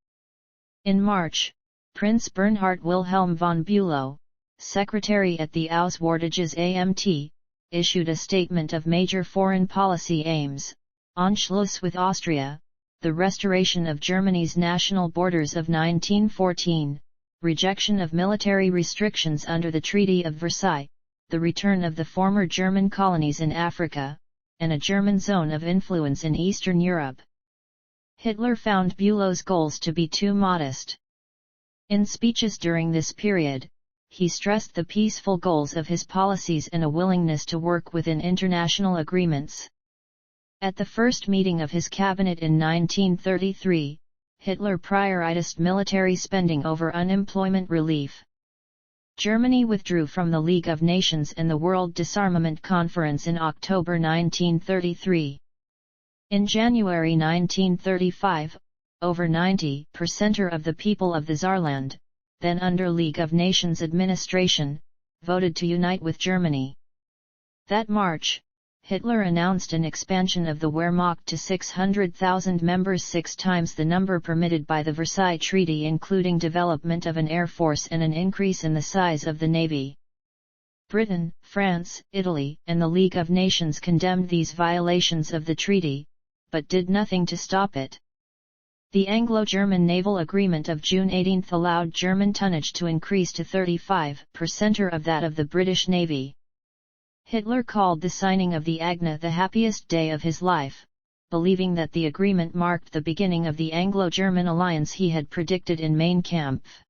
In March, Prince Bernhard Wilhelm von Bülow, secretary at the Auswärtiges Amt, issued a statement of major foreign policy aims: Anschluss with Austria, the restoration of Germany's national borders of 1914, rejection of military restrictions under the Treaty of Versailles, the return of the former German colonies in Africa, and a German zone of influence in Eastern Europe. Hitler found Bülow's goals to be too modest. In speeches during this period, he stressed the peaceful goals of his policies and a willingness to work within international agreements. At the first meeting of his cabinet in 1933, Hitler prioritized military spending over unemployment relief. Germany withdrew from the League of Nations and the World Disarmament Conference in October 1933. In January 1935, over 90% of the people of the Saarland, then under League of Nations administration, voted to unite with Germany. That March, Hitler announced an expansion of the Wehrmacht to 600,000 members, 6 times the number permitted by the Versailles Treaty, including development of an air force and an increase in the size of the navy. Britain, France, Italy, and the League of Nations condemned these violations of the treaty, but did nothing to stop it. The Anglo-German Naval Agreement of June 18 allowed German tonnage to increase to 35% of that of the British Navy. Hitler called the signing of the AGNA the happiest day of his life, believing that the agreement marked the beginning of the Anglo-German alliance he had predicted in Mein Kampf.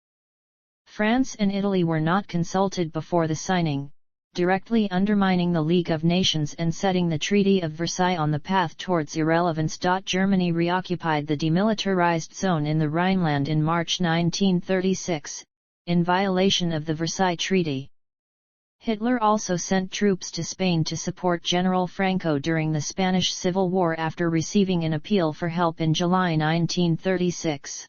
France and Italy were not consulted before the signing, directly undermining the League of Nations and setting the Treaty of Versailles on the path towards irrelevance. Germany reoccupied the demilitarized zone in the Rhineland in March 1936, in violation of the Versailles Treaty. Hitler also sent troops to Spain to support General Franco during the Spanish Civil War after receiving an appeal for help in July 1936.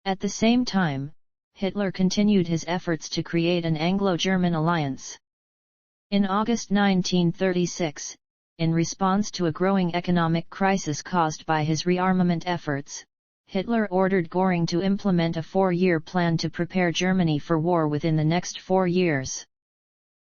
At the same time, Hitler continued his efforts to create an Anglo-German alliance. In August 1936, in response to a growing economic crisis caused by his rearmament efforts, Hitler ordered Göring to implement a 4-year plan to prepare Germany for war within the next 4 years.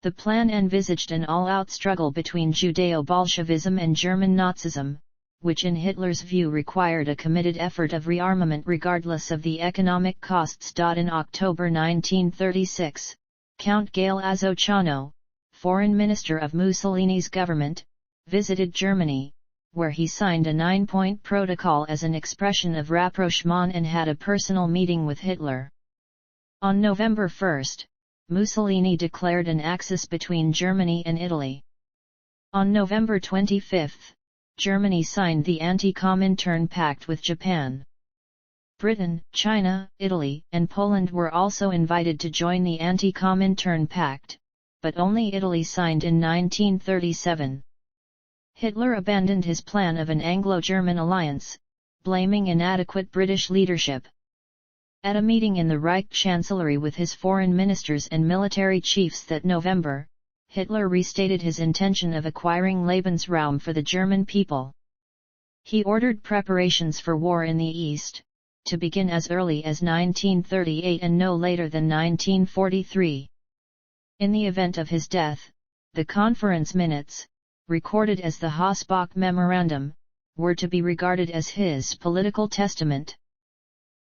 The plan envisaged an all-out struggle between Judeo-Bolshevism and German Nazism, which in Hitler's view required a committed effort of rearmament regardless of the economic costs. In October 1936, Count Gale Azzociano, foreign minister of Mussolini's government, visited Germany, where he signed a 9-point protocol as an expression of rapprochement and had a personal meeting with Hitler. On November 1, Mussolini declared an axis between Germany and Italy. On November 25, Germany signed the Anti-Comintern Pact with Japan. Britain, China, Italy, and Poland were also invited to join the Anti-Comintern Pact, but only Italy signed in 1937. Hitler abandoned his plan of an Anglo-German alliance, blaming inadequate British leadership. At a meeting in the Reich Chancellery with his foreign ministers and military chiefs that November, Hitler restated his intention of acquiring Lebensraum for the German people. He ordered preparations for war in the East, to begin as early as 1938 and no later than 1943. In the event of his death, the conference minutes, recorded as the Hossbach Memorandum, were to be regarded as his political testament.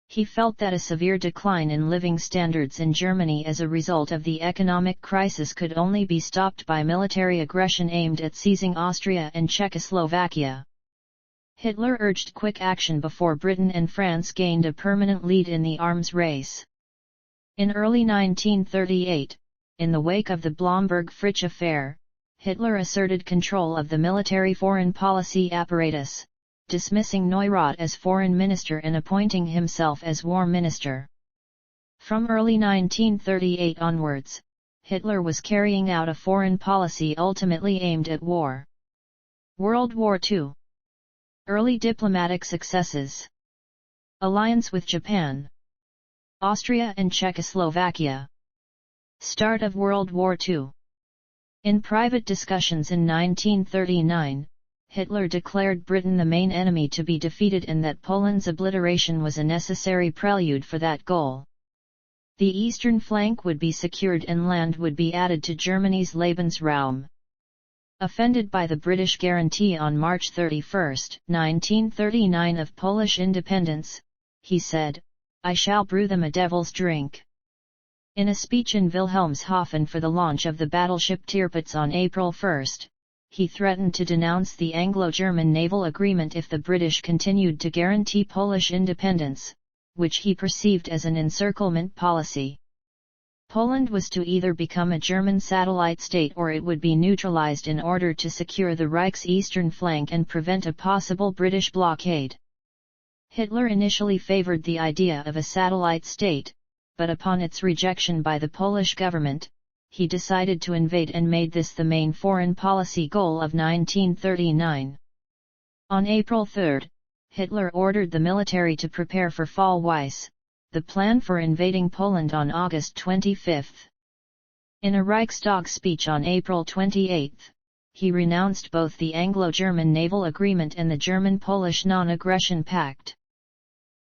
He felt that a severe decline in living standards in Germany as a result of the economic crisis could only be stopped by military aggression aimed at seizing Austria and Czechoslovakia. Hitler urged quick action before Britain and France gained a permanent lead in the arms race. In early 1938, in the wake of the Blomberg-Fritsch affair, Hitler asserted control of the military foreign policy apparatus, dismissing Neurath as foreign minister and appointing himself as war minister. From early 1938 onwards, Hitler was carrying out a foreign policy ultimately aimed at war. World War II. Early diplomatic successes. Alliance with Japan, Austria and Czechoslovakia. Start of World War II. In private discussions in 1939, Hitler declared Britain the main enemy to be defeated and that Poland's obliteration was a necessary prelude for that goal. The eastern flank would be secured and land would be added to Germany's Lebensraum. Offended by the British guarantee on March 31, 1939 of Polish independence, he said, "I shall brew them a devil's drink." In a speech in Wilhelmshaven for the launch of the battleship Tirpitz on April 1, he threatened to denounce the Anglo-German naval agreement if the British continued to guarantee Polish independence, which he perceived as an encirclement policy. Poland was to either become a German satellite state or it would be neutralized in order to secure the Reich's eastern flank and prevent a possible British blockade. Hitler initially favored the idea of a satellite state, but upon its rejection by the Polish government, he decided to invade and made this the main foreign policy goal of 1939. On April 3, Hitler ordered the military to prepare for Fall Weiss, the plan for invading Poland on August 25. In a Reichstag speech on April 28, he renounced both the Anglo-German naval agreement and the German-Polish non-aggression pact.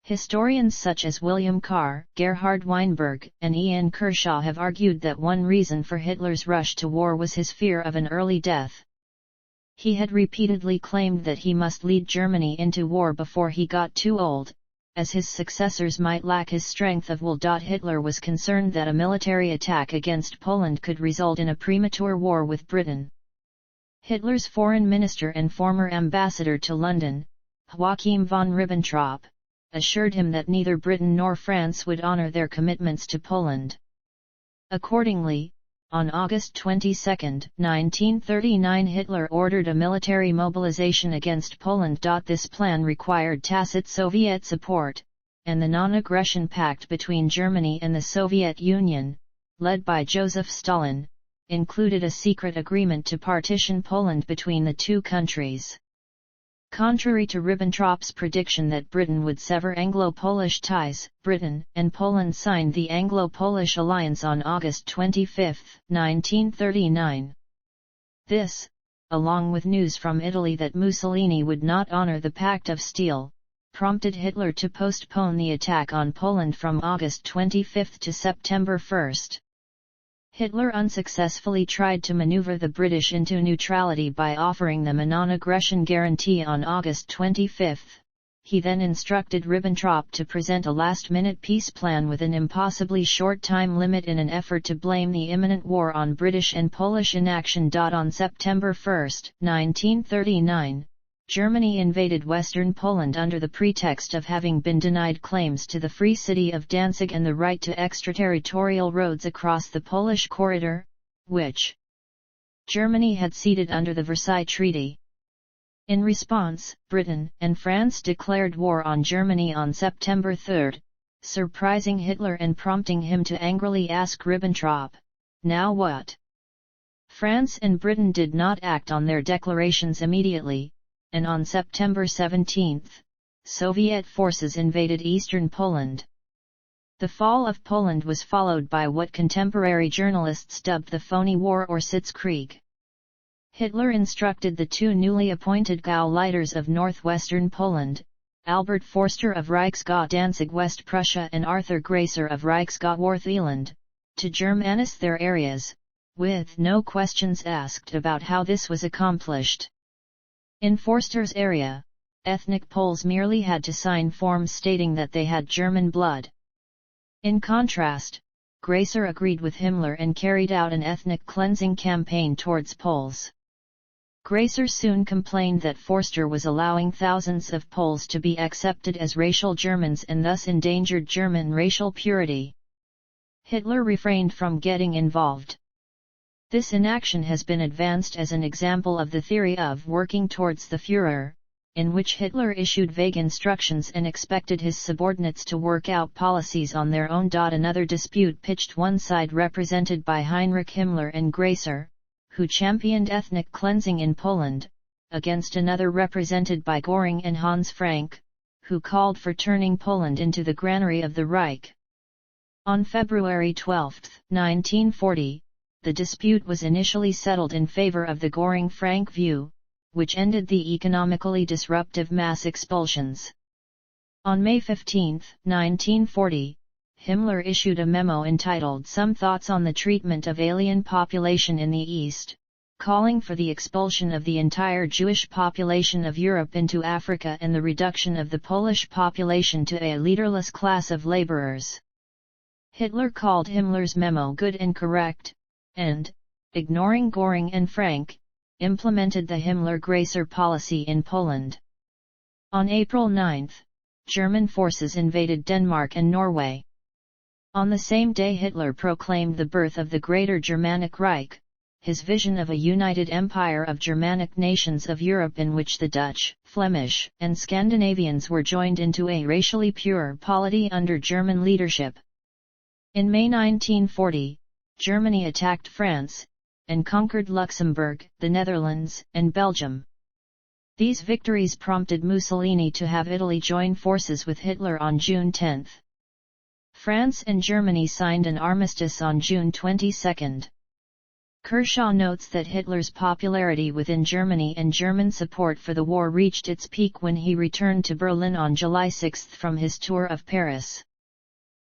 Historians such as William Carr, Gerhard Weinberg, and Ian Kershaw have argued that one reason for Hitler's rush to war was his fear of an early death. He had repeatedly claimed that he must lead Germany into war before he got too old, as his successors might lack his strength of will. Hitler was concerned that a military attack against Poland could result in a premature war with Britain. Hitler's foreign minister and former ambassador to London, Joachim von Ribbentrop, assured him that neither Britain nor France would honor their commitments to Poland. Accordingly, on August 22, 1939 Hitler ordered a military mobilization against Poland. This plan required tacit Soviet support, and the non-aggression pact between Germany and the Soviet Union, led by Joseph Stalin, included a secret agreement to partition Poland between the two countries. Contrary to Ribbentrop's prediction that Britain would sever Anglo-Polish ties, Britain and Poland signed the Anglo-Polish alliance on August 25, 1939. This, along with news from Italy that Mussolini would not honor the Pact of Steel, prompted Hitler to postpone the attack on Poland from August 25 to September 1. Hitler unsuccessfully tried to maneuver the British into neutrality by offering them a non-aggression guarantee on August 25. He then instructed Ribbentrop to present a last-minute peace plan with an impossibly short time limit in an effort to blame the imminent war on British and Polish inaction. On September 1, 1939, Germany invaded western Poland under the pretext of having been denied claims to the free city of Danzig and the right to extraterritorial roads across the Polish corridor, which Germany had ceded under the Versailles Treaty. In response, Britain and France declared war on Germany on September 3, surprising Hitler and prompting him to angrily ask Ribbentrop, "Now what?" France and Britain did not act on their declarations immediately, and on September 17, Soviet forces invaded eastern Poland. The fall of Poland was followed by what contemporary journalists dubbed the Phony War or Sitzkrieg. Hitler instructed the two newly appointed Gauleiters of northwestern Poland, Albert Forster of Reichsgau Danzig West Prussia and Arthur Gracer of Reichsgau Wartheland, to Germanize their areas, with no questions asked about how this was accomplished. In Forster's area, ethnic Poles merely had to sign forms stating that they had German blood. In contrast, Gracer agreed with Himmler and carried out an ethnic cleansing campaign towards Poles. Gracer soon complained that Forster was allowing thousands of Poles to be accepted as racial Germans and thus endangered German racial purity. Hitler refrained from getting involved. This inaction has been advanced as an example of the theory of working towards the Führer, in which Hitler issued vague instructions and expected his subordinates to work out policies on their own. Another dispute pitched one side represented by Heinrich Himmler and Gracer, who championed ethnic cleansing in Poland, against another represented by Göring and Hans Frank, who called for turning Poland into the granary of the Reich. On February 12, 1940, the dispute was initially settled in favor of the Göring-Frank view, which ended the economically disruptive mass expulsions. On May 15, 1940, Himmler issued a memo entitled Some Thoughts on the Treatment of Alien Population in the East, calling for the expulsion of the entire Jewish population of Europe into Africa and the reduction of the Polish population to a leaderless class of laborers. Hitler called Himmler's memo good and correct, and, ignoring Göring and Frank, implemented the Himmler-Gracer policy in Poland. On April 9, German forces invaded Denmark and Norway. On the same day Hitler proclaimed the birth of the Greater Germanic Reich, his vision of a united empire of Germanic nations of Europe in which the Dutch, Flemish, and Scandinavians were joined into a racially pure polity under German leadership. In May 1940, Germany attacked France, and conquered Luxembourg, the Netherlands, and Belgium. These victories prompted Mussolini to have Italy join forces with Hitler on June 10. France and Germany signed an armistice on June 22. Kershaw notes that Hitler's popularity within Germany and German support for the war reached its peak when he returned to Berlin on July 6 from his tour of Paris.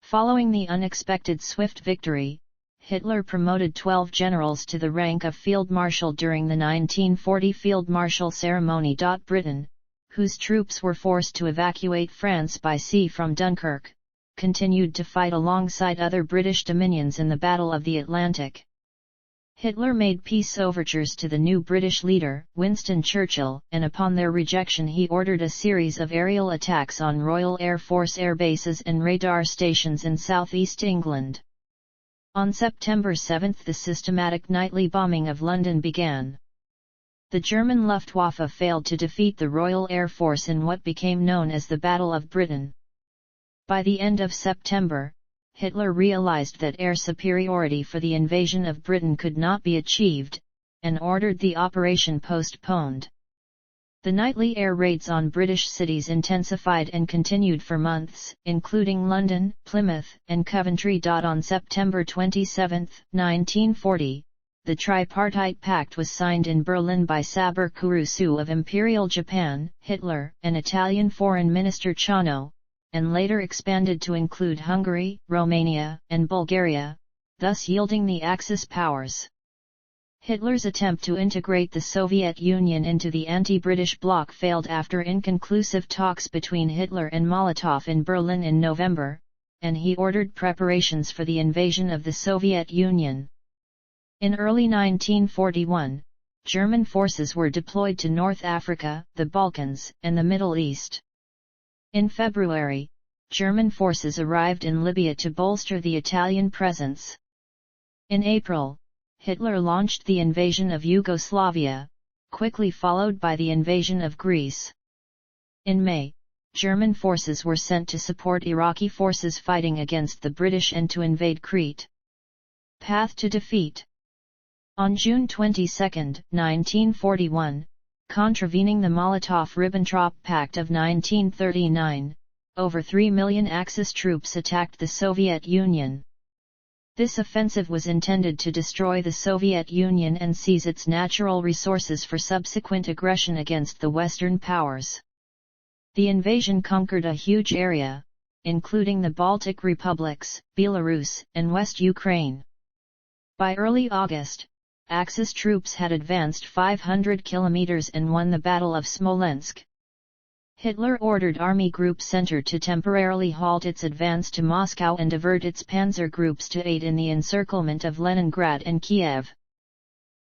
Following the unexpected swift victory, Hitler promoted 12 generals to the rank of Field Marshal during the 1940 Field Marshal ceremony. Britain, whose troops were forced to evacuate France by sea from Dunkirk, continued to fight alongside other British dominions in the Battle of the Atlantic. Hitler made peace overtures to the new British leader, Winston Churchill, and upon their rejection he ordered a series of aerial attacks on Royal Air Force air bases and radar stations in southeast England. On September 7 the systematic nightly bombing of London began. The German Luftwaffe failed to defeat the Royal Air Force in what became known as the Battle of Britain. By the end of September, Hitler realized that air superiority for the invasion of Britain could not be achieved, and ordered the operation postponed. The nightly air raids on British cities intensified and continued for months, including London, Plymouth, and Coventry. On September 27, 1940, the Tripartite Pact was signed in Berlin by Saber Kurusu of Imperial Japan, Hitler, and Italian Foreign Minister Ciano, and later expanded to include Hungary, Romania, and Bulgaria, thus yielding the Axis powers. Hitler's attempt to integrate the Soviet Union into the anti-British bloc failed after inconclusive talks between Hitler and Molotov in Berlin in November, and he ordered preparations for the invasion of the Soviet Union. In early 1941, German forces were deployed to North Africa, the Balkans, and the Middle East. In February, German forces arrived in Libya to bolster the Italian presence. In April, Hitler launched the invasion of Yugoslavia, quickly followed by the invasion of Greece. In May, German forces were sent to support Iraqi forces fighting against the British and to invade Crete. Path to defeat. On June 22, 1941, contravening the Molotov–Ribbentrop Pact of 1939, over 3 million Axis troops attacked the Soviet Union. This offensive was intended to destroy the Soviet Union and seize its natural resources for subsequent aggression against the Western powers. The invasion conquered a huge area, including the Baltic republics, Belarus, and West Ukraine. By early August, Axis troops had advanced 500 kilometers and won the Battle of Smolensk. Hitler ordered Army Group Center to temporarily halt its advance to Moscow and divert its panzer groups to aid in the encirclement of Leningrad and Kiev.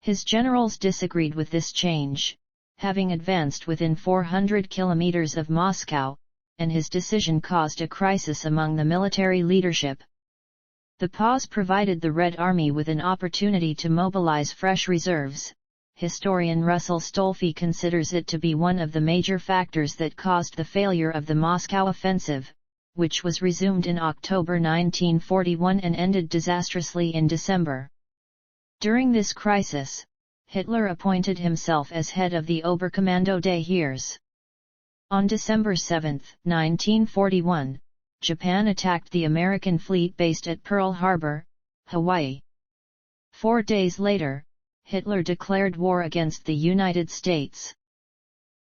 His generals disagreed with this change, having advanced within 400 kilometers of Moscow, and his decision caused a crisis among the military leadership. The pause provided the Red Army with an opportunity to mobilize fresh reserves. Historian Russell Stolfi considers it to be one of the major factors that caused the failure of the Moscow offensive, which was resumed in October 1941 and ended disastrously in December. During this crisis, Hitler appointed himself as head of the Oberkommando des Heeres. On December 7, 1941, Japan attacked the American fleet based at Pearl Harbor, Hawaii. 4 days later, Hitler declared war against the United States.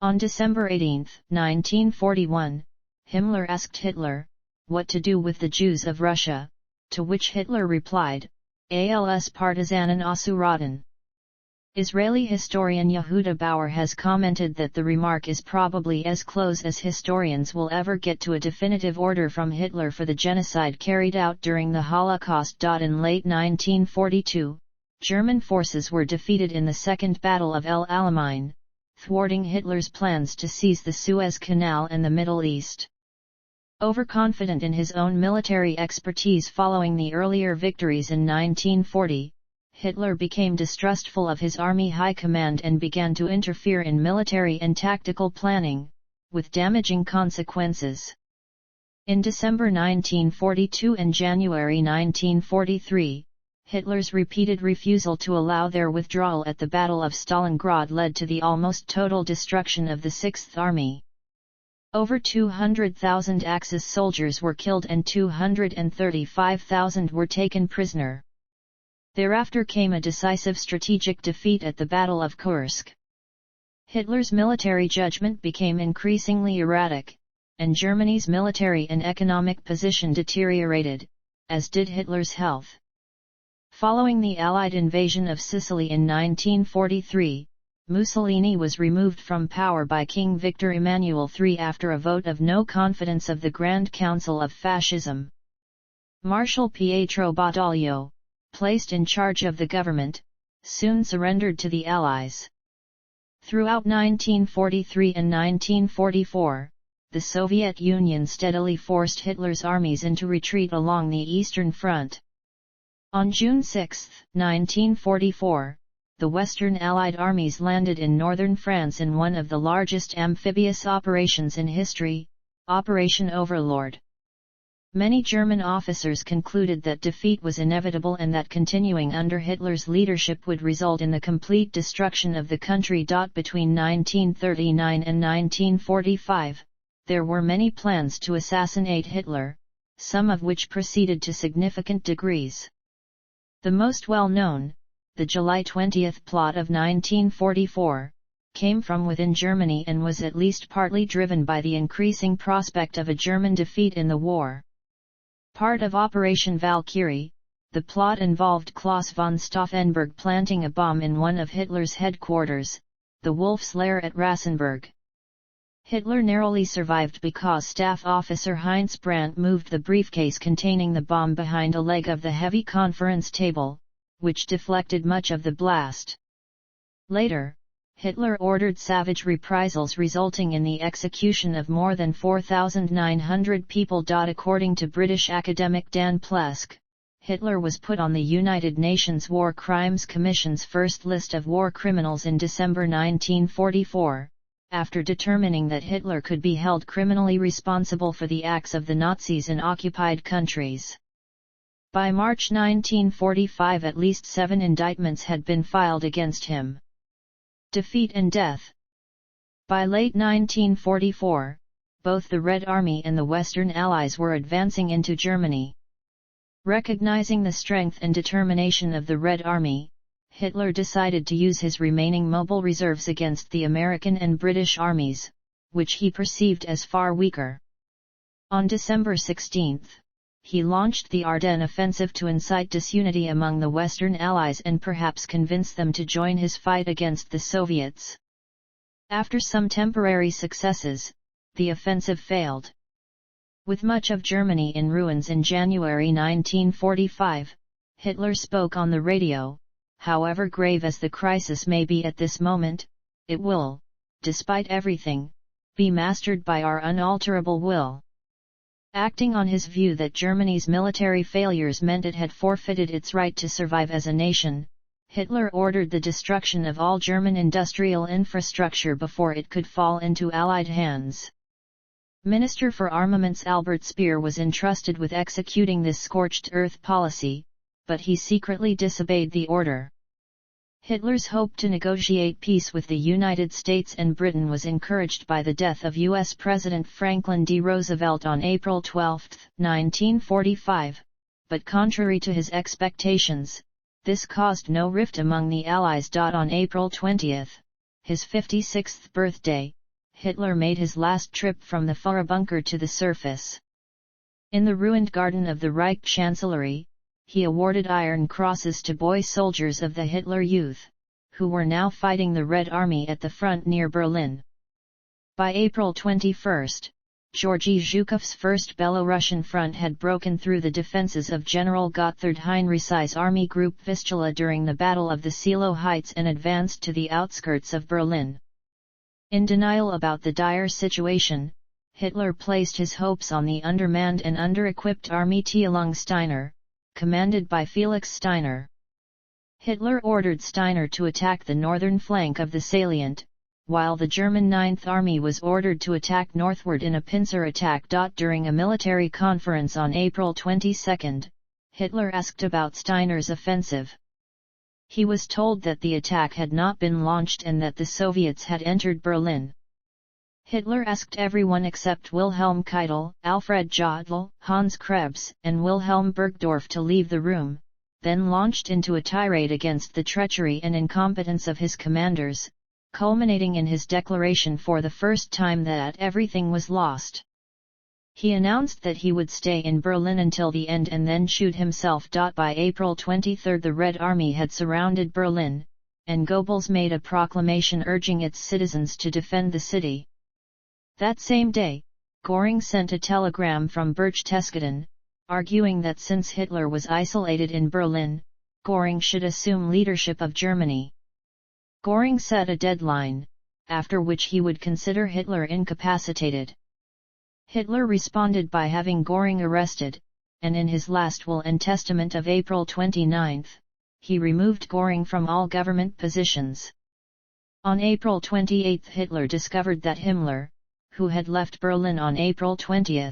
On December 18, 1941, Himmler asked Hitler what to do with the Jews of Russia, to which Hitler replied, "Als Partisanen auszurotten." Israeli historian Yehuda Bauer has commented that the remark is probably as close as historians will ever get to a definitive order from Hitler for the genocide carried out during the Holocaust. In late 1942, German forces were defeated in the Second Battle of El Alamein, thwarting Hitler's plans to seize the Suez Canal and the Middle East. Overconfident in his own military expertise following the earlier victories in 1940, Hitler became distrustful of his army high command and began to interfere in military and tactical planning, with damaging consequences. In December 1942 and January 1943, Hitler's repeated refusal to allow their withdrawal at the Battle of Stalingrad led to the almost total destruction of the Sixth Army. Over 200,000 Axis soldiers were killed and 235,000 were taken prisoner. Thereafter came a decisive strategic defeat at the Battle of Kursk. Hitler's military judgment became increasingly erratic, and Germany's military and economic position deteriorated, as did Hitler's health. Following the Allied invasion of Sicily in 1943, Mussolini was removed from power by King Victor Emmanuel III after a vote of no confidence of the Grand Council of Fascism. Marshal Pietro Badoglio, placed in charge of the government, soon surrendered to the Allies. Throughout 1943 and 1944, the Soviet Union steadily forced Hitler's armies into retreat along the Eastern Front. On June 6, 1944, the Western Allied armies landed in northern France in one of the largest amphibious operations in history, Operation Overlord. Many German officers concluded that defeat was inevitable and that continuing under Hitler's leadership would result in the complete destruction of the country. Between 1939 and 1945, there were many plans to assassinate Hitler, some of which proceeded to significant degrees. The most well-known, the July 20 plot of 1944, came from within Germany and was at least partly driven by the increasing prospect of a German defeat in the war. Part of Operation Valkyrie, the plot involved Klaus von Stauffenberg planting a bomb in one of Hitler's headquarters, the Wolf's Lair at Rassenburg. Hitler narrowly survived because staff officer Heinz Brandt moved the briefcase containing the bomb behind a leg of the heavy conference table, which deflected much of the blast. Later, Hitler ordered savage reprisals resulting in the execution of more than 4,900 people. According to British academic Dan Plesk, Hitler was put on the United Nations War Crimes Commission's first list of war criminals in December 1944, after determining that Hitler could be held criminally responsible for the acts of the Nazis in occupied countries. By March 1945 at least 7 indictments had been filed against him. Defeat and death. By late 1944, both the Red Army and the Western Allies were advancing into Germany. Recognizing the strength and determination of the Red Army, Hitler decided to use his remaining mobile reserves against the American and British armies, which he perceived as far weaker. On December 16, he launched the Ardennes offensive to incite disunity among the Western Allies and perhaps convince them to join his fight against the Soviets. After some temporary successes, the offensive failed. With much of Germany in ruins in January 1945, Hitler spoke on the radio, "However grave as the crisis may be at this moment, it will, despite everything, be mastered by our unalterable will." Acting on his view that Germany's military failures meant it had forfeited its right to survive as a nation, Hitler ordered the destruction of all German industrial infrastructure before it could fall into Allied hands. Minister for Armaments Albert Speer was entrusted with executing this scorched earth policy, but he secretly disobeyed the order. Hitler's hope to negotiate peace with the United States and Britain was encouraged by the death of U.S. President Franklin D. Roosevelt on April 12, 1945, but contrary to his expectations, this caused no rift among the Allies. On April 20, his 56th birthday, Hitler made his last trip from the Führerbunker to the surface. In the ruined garden of the Reich Chancellery, he awarded Iron Crosses to boy soldiers of the Hitler Youth, who were now fighting the Red Army at the front near Berlin. By April 21, Georgy Zhukov's first Belarusian front had broken through the defenses of General Gotthard Heinrich's Army Group Vistula during the Battle of the Seelow Heights and advanced to the outskirts of Berlin. In denial about the dire situation, Hitler placed his hopes on the undermanned and under-equipped Armee Teilung Steiner, commanded by Felix Steiner. Hitler ordered Steiner to attack the northern flank of the salient, while the German Ninth Army was ordered to attack northward in a pincer attack. During a military conference on April 22, Hitler asked about Steiner's offensive. He was told that the attack had not been launched and that the Soviets had entered Berlin. Hitler asked everyone except Wilhelm Keitel, Alfred Jodl, Hans Krebs, and Wilhelm Burgdorf to leave the room, then launched into a tirade against the treachery and incompetence of his commanders, culminating in his declaration for the first time that everything was lost. He announced that he would stay in Berlin until the end and then shoot himself. By April 23 the Red Army had surrounded Berlin, and Goebbels made a proclamation urging its citizens to defend the city. That same day, Göring sent a telegram from Berchtesgaden, arguing that since Hitler was isolated in Berlin, Göring should assume leadership of Germany. Göring set a deadline, after which he would consider Hitler incapacitated. Hitler responded by having Göring arrested, and in his last will and testament of April 29, he removed Göring from all government positions. On April 28 Hitler discovered that Himmler, who had left Berlin on April 20,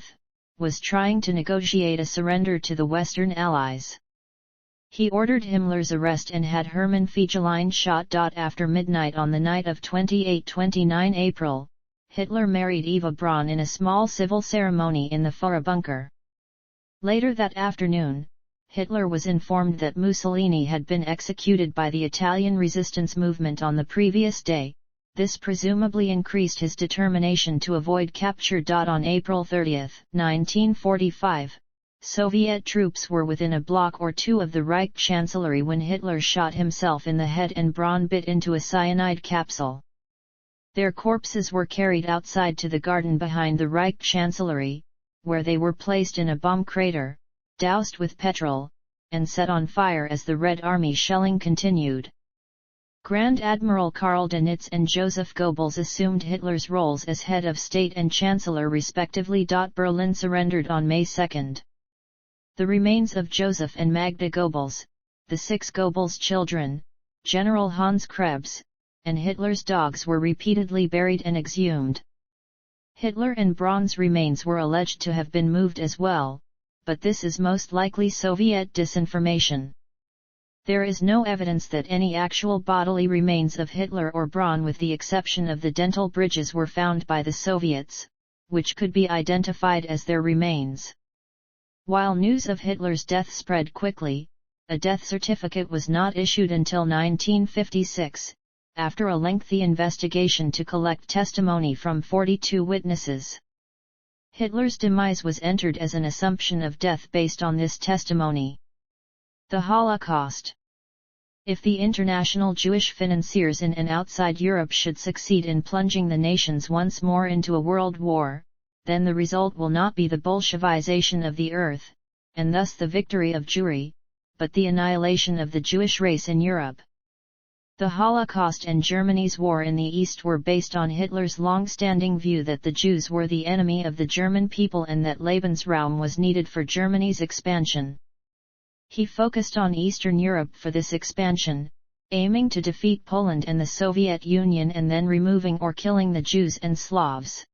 was trying to negotiate a surrender to the Western Allies. He ordered Himmler's arrest and had Hermann Fegelein shot. After midnight on the night of 28–29 April, Hitler married Eva Braun in a small civil ceremony in the Führerbunker. Later that afternoon, Hitler was informed that Mussolini had been executed by the Italian resistance movement on the previous day. This presumably increased his determination to avoid capture. On April 30, 1945, Soviet troops were within a block or two of the Reich Chancellery when Hitler shot himself in the head and Braun bit into a cyanide capsule. Their corpses were carried outside to the garden behind the Reich Chancellery, where they were placed in a bomb crater, doused with petrol, and set on fire as the Red Army shelling continued. Grand Admiral Karl Dönitz and Joseph Goebbels assumed Hitler's roles as head of state and chancellor respectively. Berlin surrendered on May 2. The remains of Joseph and Magda Goebbels, the 6 Goebbels children, General Hans Krebs, and Hitler's dogs were repeatedly buried and exhumed. Hitler and Braun's remains were alleged to have been moved as well, but this is most likely Soviet disinformation. There is no evidence that any actual bodily remains of Hitler or Braun with the exception of the dental bridges were found by the Soviets, which could be identified as their remains. While news of Hitler's death spread quickly, a death certificate was not issued until 1956, after a lengthy investigation to collect testimony from 42 witnesses. Hitler's demise was entered as an assumption of death based on this testimony. The Holocaust. If the international Jewish financiers in and outside Europe should succeed in plunging the nations once more into a world war, then the result will not be the Bolshevization of the earth, and thus the victory of Jewry, but the annihilation of the Jewish race in Europe. The Holocaust and Germany's war in the East were based on Hitler's long-standing view that the Jews were the enemy of the German people and that Lebensraum was needed for Germany's expansion. He focused on Eastern Europe for this expansion, aiming to defeat Poland and the Soviet Union and then removing or killing the Jews and Slavs.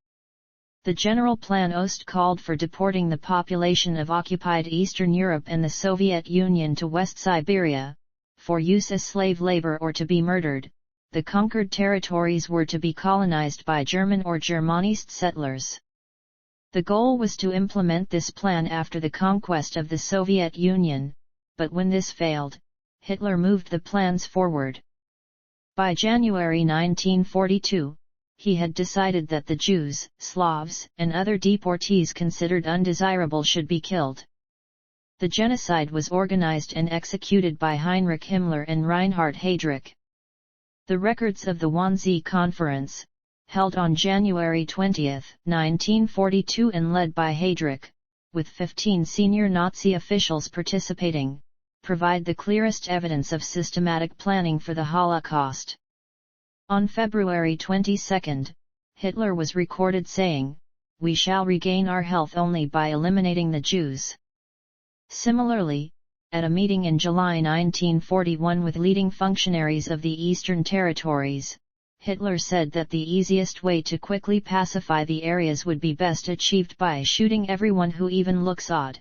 The General Plan Ost called for deporting the population of occupied Eastern Europe and the Soviet Union to West Siberia, for use as slave labor or to be murdered. The conquered territories were to be colonized by German or Germanist settlers. The goal was to implement this plan after the conquest of the Soviet Union, but when this failed, Hitler moved the plans forward. By January 1942, he had decided that the Jews, Slavs, and other deportees considered undesirable should be killed. The genocide was organized and executed by Heinrich Himmler and Reinhard Heydrich. The records of the Wannsee Conference, held on January 20, 1942 and led by Heydrich, with 15 senior Nazi officials participating, provide the clearest evidence of systematic planning for the Holocaust. On February 22, Hitler was recorded saying, "We shall regain our health only by eliminating the Jews." Similarly, at a meeting in July 1941 with leading functionaries of the Eastern Territories, Hitler said that the easiest way to quickly pacify the areas would be best achieved by shooting everyone who even looks odd.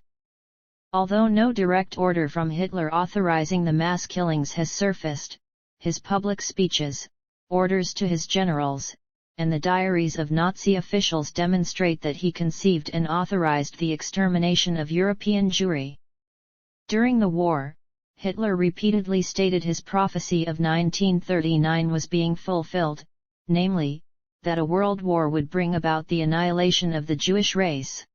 Although no direct order from Hitler authorizing the mass killings has surfaced, his public speeches, orders to his generals, and the diaries of Nazi officials demonstrate that he conceived and authorized the extermination of European Jewry. During the war, Hitler repeatedly stated his prophecy of 1939 was being fulfilled, namely, that a world war would bring about the annihilation of the Jewish race.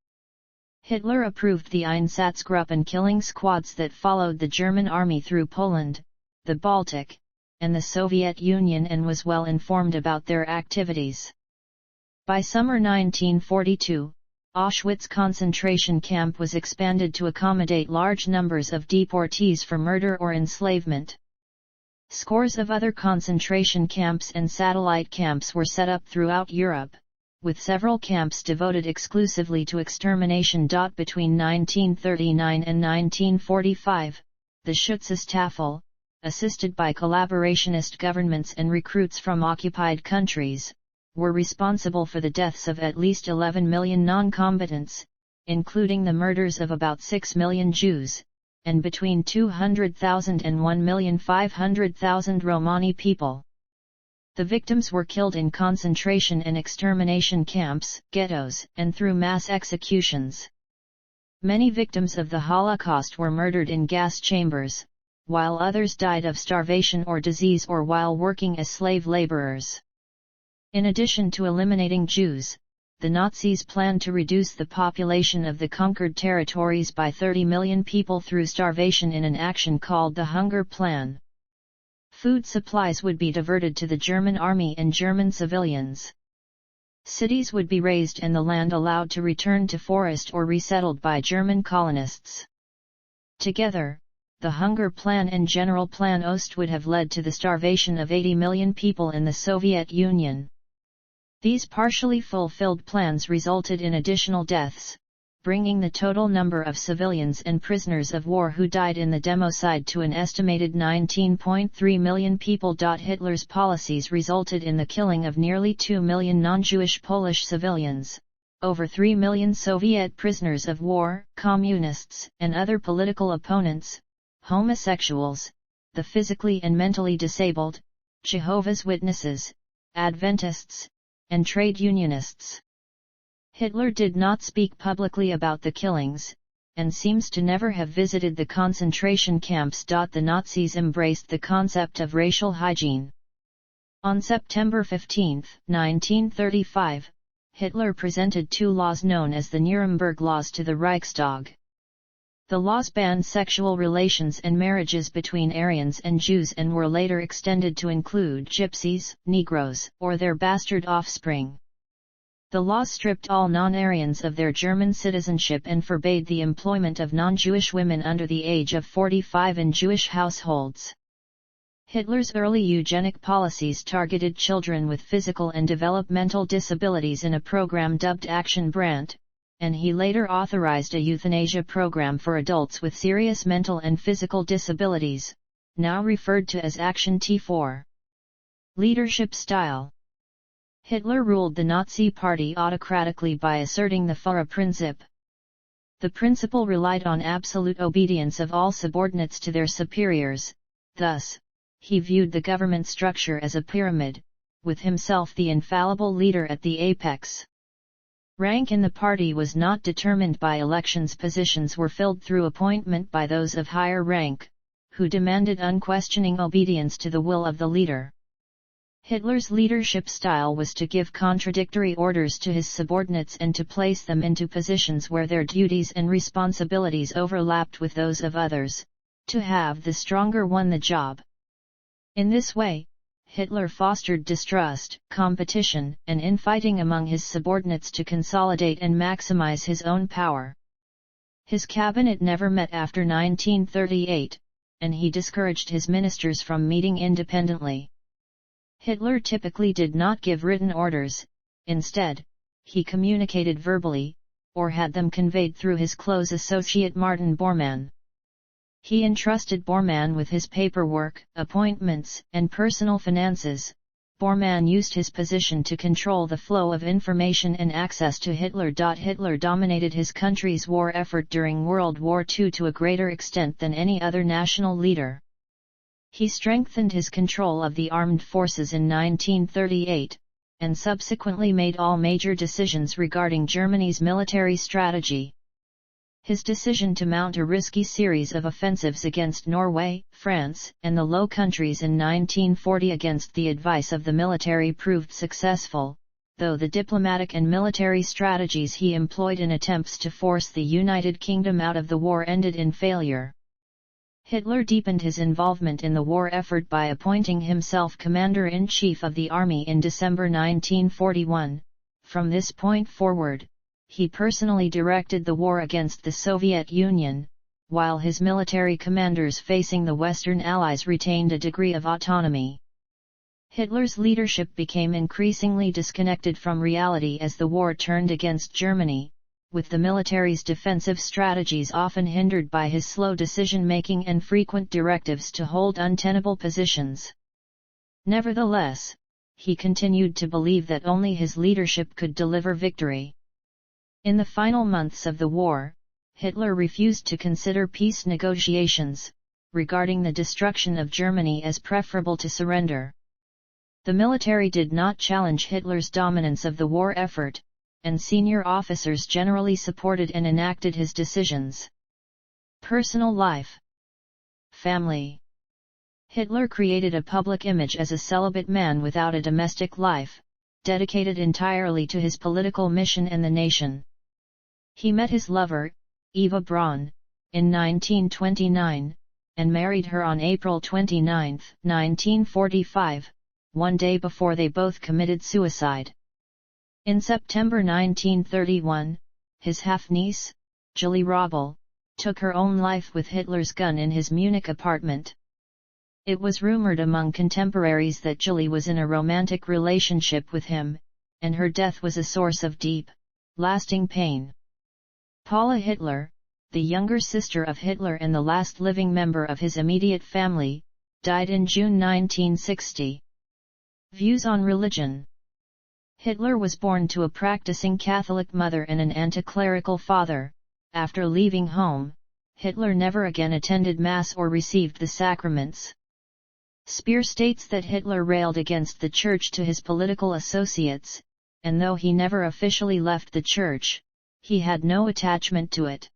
Hitler approved the Einsatzgruppen killing squads that followed the German army through Poland, the Baltic, and the Soviet Union and was well informed about their activities. By summer 1942, Auschwitz concentration camp was expanded to accommodate large numbers of deportees for murder or enslavement. Scores of other concentration camps and satellite camps were set up throughout Europe, with several camps devoted exclusively to extermination. Between 1939 and 1945, the Schutzstaffel, assisted by collaborationist governments and recruits from occupied countries, were responsible for the deaths of at least 11 million non-combatants, including the murders of about 6 million Jews, and between 200,000 and 1,500,000 Romani people. The victims were killed in concentration and extermination camps, ghettos, and through mass executions. Many victims of the Holocaust were murdered in gas chambers, while others died of starvation or disease or while working as slave laborers. In addition to eliminating Jews, the Nazis planned to reduce the population of the conquered territories by 30 million people through starvation in an action called the Hunger Plan. Food supplies would be diverted to the German army and German civilians. Cities would be razed and the land allowed to return to forest or resettled by German colonists. Together, the Hunger Plan and General Plan Ost would have led to the starvation of 80 million people in the Soviet Union. These partially fulfilled plans resulted in additional deaths, bringing the total number of civilians and prisoners of war who died in the democide to an estimated 19.3 million people. Hitler's policies resulted in the killing of nearly 2 million non-Jewish Polish civilians, over 3 million Soviet prisoners of war, communists and other political opponents, homosexuals, the physically and mentally disabled, Jehovah's Witnesses, Adventists, and trade unionists. Hitler did not speak publicly about the killings, and seems to never have visited the concentration camps. The Nazis embraced the concept of racial hygiene. On September 15, 1935, Hitler presented two laws known as the Nuremberg Laws to the Reichstag. The laws banned sexual relations and marriages between Aryans and Jews and were later extended to include Gypsies, Negroes, or their bastard offspring. The laws stripped all non-Aryans of their German citizenship and forbade the employment of non-Jewish women under the age of 45 in Jewish households. Hitler's early eugenic policies targeted children with physical and developmental disabilities in a program dubbed Action Brandt, and he later authorized a euthanasia program for adults with serious mental and physical disabilities, now referred to as Action T4. Leadership style. Hitler ruled the Nazi Party autocratically by asserting the Führerbunker. The principle relied on absolute obedience of all subordinates to their superiors, thus, he viewed the government structure as a pyramid, with himself the infallible leader at the apex. Rank in the party was not determined by elections. Positions were filled through appointment by those of higher rank, who demanded unquestioning obedience to the will of the leader. Hitler's leadership style was to give contradictory orders to his subordinates and to place them into positions where their duties and responsibilities overlapped with those of others, to have the stronger one the job. In this way, Hitler fostered distrust, competition, and infighting among his subordinates to consolidate and maximize his own power. His cabinet never met after 1938, and he discouraged his ministers from meeting independently. Hitler typically did not give written orders, instead, he communicated verbally, or had them conveyed through his close associate Martin Bormann. He entrusted Bormann with his paperwork, appointments, and personal finances. Bormann used his position to control the flow of information and access to Hitler. Hitler dominated his country's war effort during World War II to a greater extent than any other national leader. He strengthened his control of the armed forces in 1938, and subsequently made all major decisions regarding Germany's military strategy. His decision to mount a risky series of offensives against Norway, France, and the Low Countries in 1940 against the advice of the military proved successful, though the diplomatic and military strategies he employed in attempts to force the United Kingdom out of the war ended in failure. Hitler deepened his involvement in the war effort by appointing himself Commander-in-Chief of the Army in December 1941. From this point forward, he personally directed the war against the Soviet Union, while his military commanders facing the Western Allies retained a degree of autonomy. Hitler's leadership became increasingly disconnected from reality as the war turned against Germany, with the military's defensive strategies often hindered by his slow decision-making and frequent directives to hold untenable positions. Nevertheless, he continued to believe that only his leadership could deliver victory. In the final months of the war, Hitler refused to consider peace negotiations, regarding the destruction of Germany as preferable to surrender. The military did not challenge Hitler's dominance of the war effort, and senior officers generally supported and enacted his decisions. Personal life. Family. Hitler created a public image as a celibate man without a domestic life, dedicated entirely to his political mission and the nation. He met his lover, Eva Braun, in 1929, and married her on April 29, 1945, one day before they both committed suicide. In September 1931, his half-niece, Julie Robel, took her own life with Hitler's gun in his Munich apartment. It was rumored among contemporaries that Julie was in a romantic relationship with him, and her death was a source of deep, lasting pain. Paula Hitler, the younger sister of Hitler and the last living member of his immediate family, died in June 1960. Views on religion. Hitler was born to a practicing Catholic mother and an anti-clerical father. After leaving home, Hitler never again attended Mass or received the sacraments. Speer states that Hitler railed against the Church to his political associates, and though he never officially left the church, he had no attachment to it.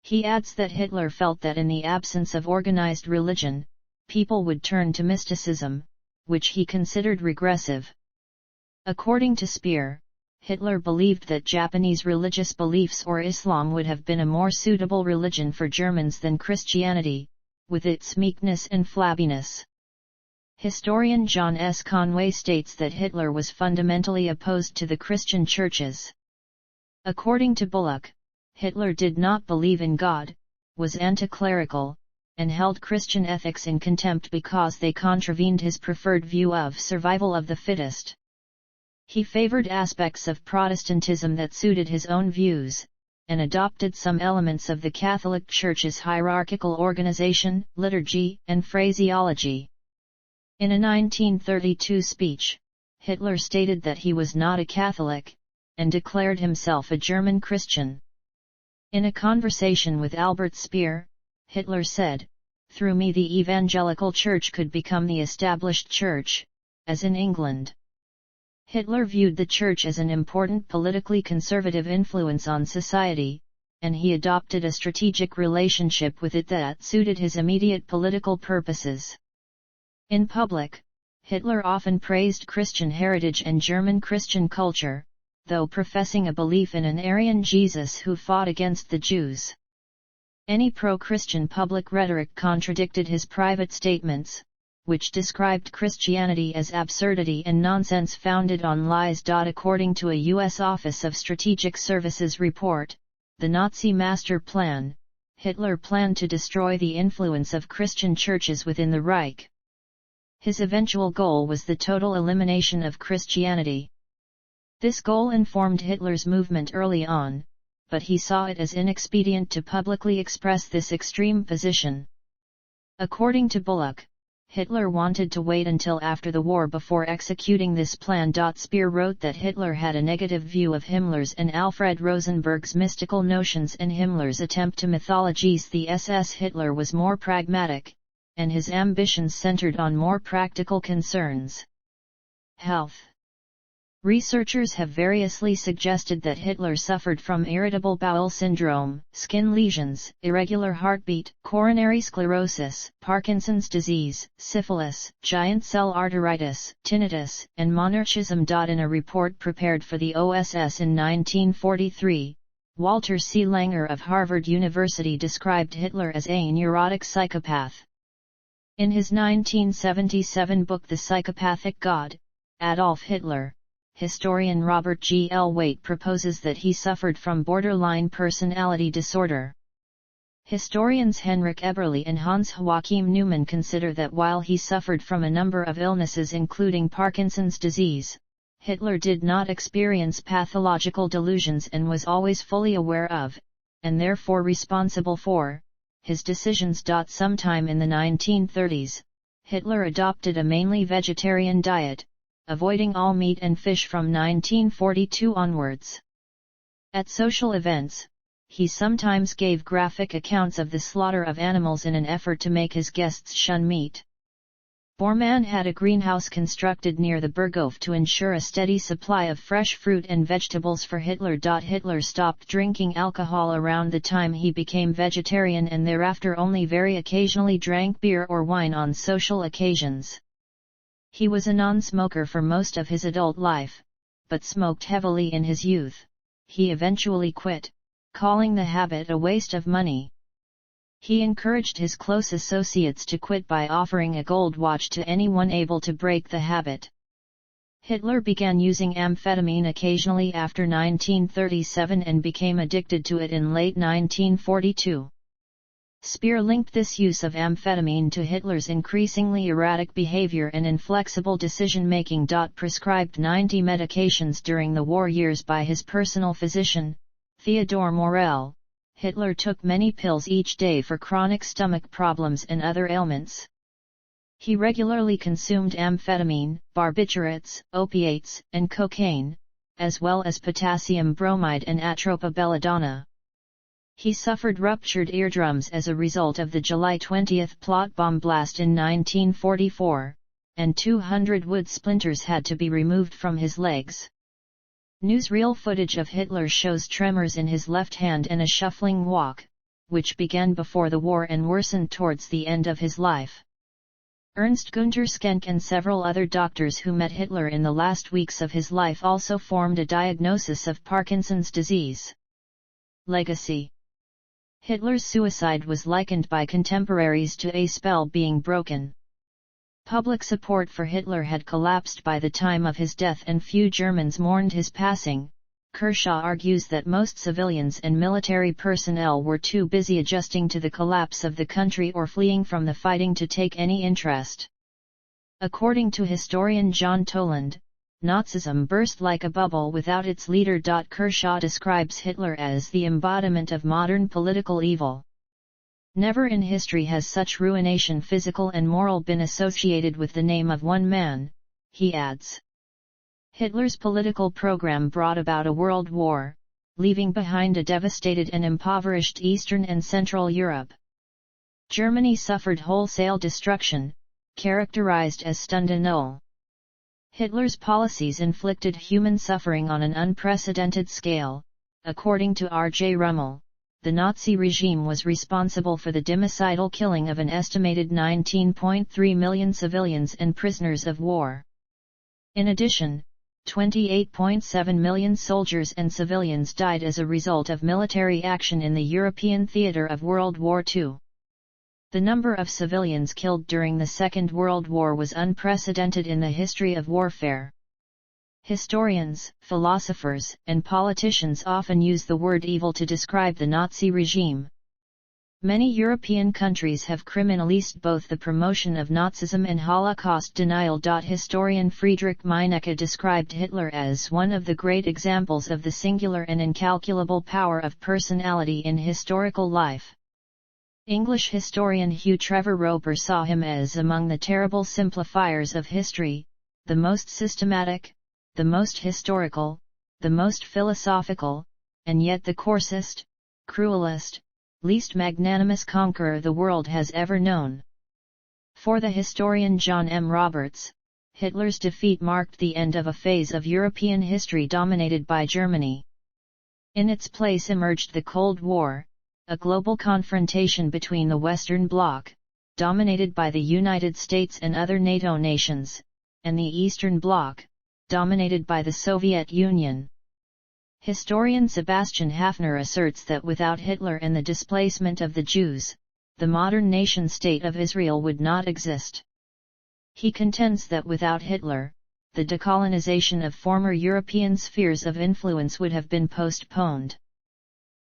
He adds that Hitler felt that in the absence of organized religion, people would turn to mysticism, which he considered regressive. According to Speer, Hitler believed that Japanese religious beliefs or Islam would have been a more suitable religion for Germans than Christianity, with its meekness and flabbiness. Historian John S. Conway states that Hitler was fundamentally opposed to the Christian churches. According to Bullock, Hitler did not believe in God, was anti-clerical, and held Christian ethics in contempt because they contravened his preferred view of survival of the fittest. He favored aspects of Protestantism that suited his own views, and adopted some elements of the Catholic Church's hierarchical organization, liturgy, and phraseology. In a 1932 speech, Hitler stated that he was not a Catholic, and declared himself a German Christian. In a conversation with Albert Speer, Hitler said, "Through me the evangelical church could become the established church, as in England." Hitler viewed the church as an important politically conservative influence on society, and he adopted a strategic relationship with it that suited his immediate political purposes. In public, Hitler often praised Christian heritage and German Christian culture, though professing a belief in an Aryan Jesus who fought against the Jews. Any pro-Christian public rhetoric contradicted his private statements, which described Christianity as absurdity and nonsense founded on lies. According to a U.S. Office of Strategic Services report, The Nazi Master Plan, Hitler planned to destroy the influence of Christian churches within the Reich. His eventual goal was the total elimination of Christianity. This goal informed Hitler's movement early on, but he saw it as inexpedient to publicly express this extreme position. According to Bullock, Hitler wanted to wait until after the war before executing this plan. Speer wrote that Hitler had a negative view of Himmler's and Alfred Rosenberg's mystical notions and Himmler's attempt to mythologize the SS. Hitler was more pragmatic, and his ambitions centered on more practical concerns. Health. Researchers have variously suggested that Hitler suffered from irritable bowel syndrome, skin lesions, irregular heartbeat, coronary sclerosis, Parkinson's disease, syphilis, giant cell arteritis, tinnitus, and monarchism. In a report prepared for the OSS in 1943, Walter C. Langer of Harvard University described Hitler as a neurotic psychopath. In his 1977 book The Psychopathic God, Adolf Hitler, historian Robert G. L. Waite proposes that he suffered from borderline personality disorder. Historians Henrik Eberle and Hans Joachim Neumann consider that while he suffered from a number of illnesses including Parkinson's disease, Hitler did not experience pathological delusions and was always fully aware of, and therefore responsible for, his decisions. Sometime in the 1930s, Hitler adopted a mainly vegetarian diet, avoiding all meat and fish from 1942 onwards. At social events, he sometimes gave graphic accounts of the slaughter of animals in an effort to make his guests shun meat. Bormann had a greenhouse constructed near the Berghof to ensure a steady supply of fresh fruit and vegetables for Hitler. Hitler stopped drinking alcohol around the time he became vegetarian and thereafter only very occasionally drank beer or wine on social occasions. He was a non-smoker for most of his adult life, but smoked heavily in his youth. He eventually quit, calling the habit a waste of money. He encouraged his close associates to quit by offering a gold watch to anyone able to break the habit. Hitler began using amphetamine occasionally after 1937 and became addicted to it in late 1942. Speer linked this use of amphetamine to Hitler's increasingly erratic behavior and inflexible decision-making. Prescribed 90 medications during the war years by his personal physician, Theodor Morell, Hitler took many pills each day for chronic stomach problems and other ailments. He regularly consumed amphetamine, barbiturates, opiates, and cocaine, as well as potassium bromide and atropa belladonna. He suffered ruptured eardrums as a result of the July 20 plot bomb blast in 1944, and 200 wood splinters had to be removed from his legs. Newsreel footage of Hitler shows tremors in his left hand and a shuffling walk, which began before the war and worsened towards the end of his life. Ernst Günther Schenk and several other doctors who met Hitler in the last weeks of his life also formed a diagnosis of Parkinson's disease. Legacy. Hitler's suicide was likened by contemporaries to a spell being broken. Public support for Hitler had collapsed by the time of his death and few Germans mourned his passing. Kershaw argues that most civilians and military personnel were too busy adjusting to the collapse of the country or fleeing from the fighting to take any interest. According to historian John Toland, Nazism burst like a bubble without its leader. Kershaw describes Hitler as the embodiment of modern political evil. Never in history has such ruination, physical and moral, been associated with the name of one man, he adds. Hitler's political program brought about a world war, leaving behind a devastated and impoverished Eastern and Central Europe. Germany suffered wholesale destruction, characterized as Stunde Null. Hitler's policies inflicted human suffering on an unprecedented scale. According to R.J. Rummel, the Nazi regime was responsible for the genocidal killing of an estimated 19.3 million civilians and prisoners of war. In addition, 28.7 million soldiers and civilians died as a result of military action in the European theater of World War II. The number of civilians killed during the Second World War was unprecedented in the history of warfare. Historians, philosophers, and politicians often use the word evil to describe the Nazi regime. Many European countries have criminalized both the promotion of Nazism and Holocaust denial. Historian Friedrich Meinecke described Hitler as one of the great examples of the singular and incalculable power of personality in historical life. English historian Hugh Trevor Roper saw him as among the terrible simplifiers of history, the most systematic, the most historical, the most philosophical, and yet the coarsest, cruelest, least magnanimous conqueror the world has ever known. For the historian John M. Roberts, Hitler's defeat marked the end of a phase of European history dominated by Germany. In its place emerged the Cold War, a global confrontation between the Western Bloc, dominated by the United States and other NATO nations, and the Eastern Bloc, dominated by the Soviet Union. Historian Sebastian Hafner asserts that without Hitler and the displacement of the Jews, the modern nation-state of Israel would not exist. He contends that without Hitler, the decolonization of former European spheres of influence would have been postponed.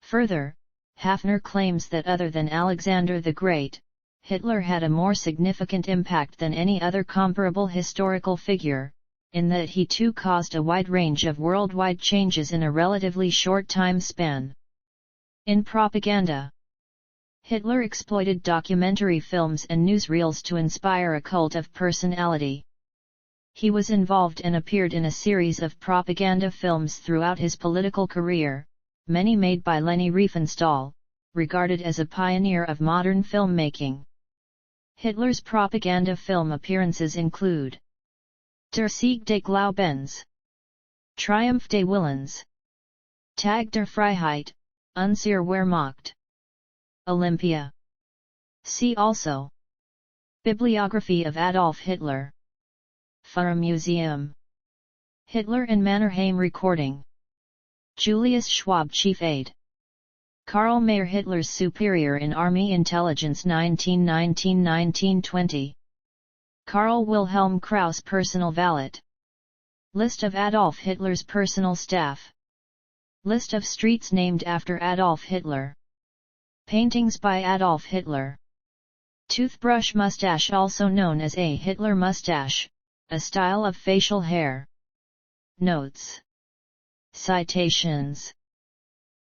Further, Hafner claims that other than Alexander the Great, Hitler had a more significant impact than any other comparable historical figure, in that he too caused a wide range of worldwide changes in a relatively short time span. In propaganda, Hitler exploited documentary films and newsreels to inspire a cult of personality. He was involved and appeared in a series of propaganda films throughout his political career, many made by Leni Riefenstahl, regarded as a pioneer of modern filmmaking. Hitler's propaganda film appearances include Der Sieg des Glaubens, Triumph des Willens, Tag der Freiheit, Unser Wehrmacht, Olympia. See also Bibliography of Adolf Hitler, Führermuseum, Hitler and Mannerheim recording, Julius Schwab Chief Aide, Karl Mayer Hitler's superior in Army Intelligence 1919–1920, Karl Wilhelm Krauss personal valet. List of Adolf Hitler's personal staff. List of streets named after Adolf Hitler. Paintings by Adolf Hitler. Toothbrush mustache, also known as a Hitler mustache, a style of facial hair. Notes. Citations.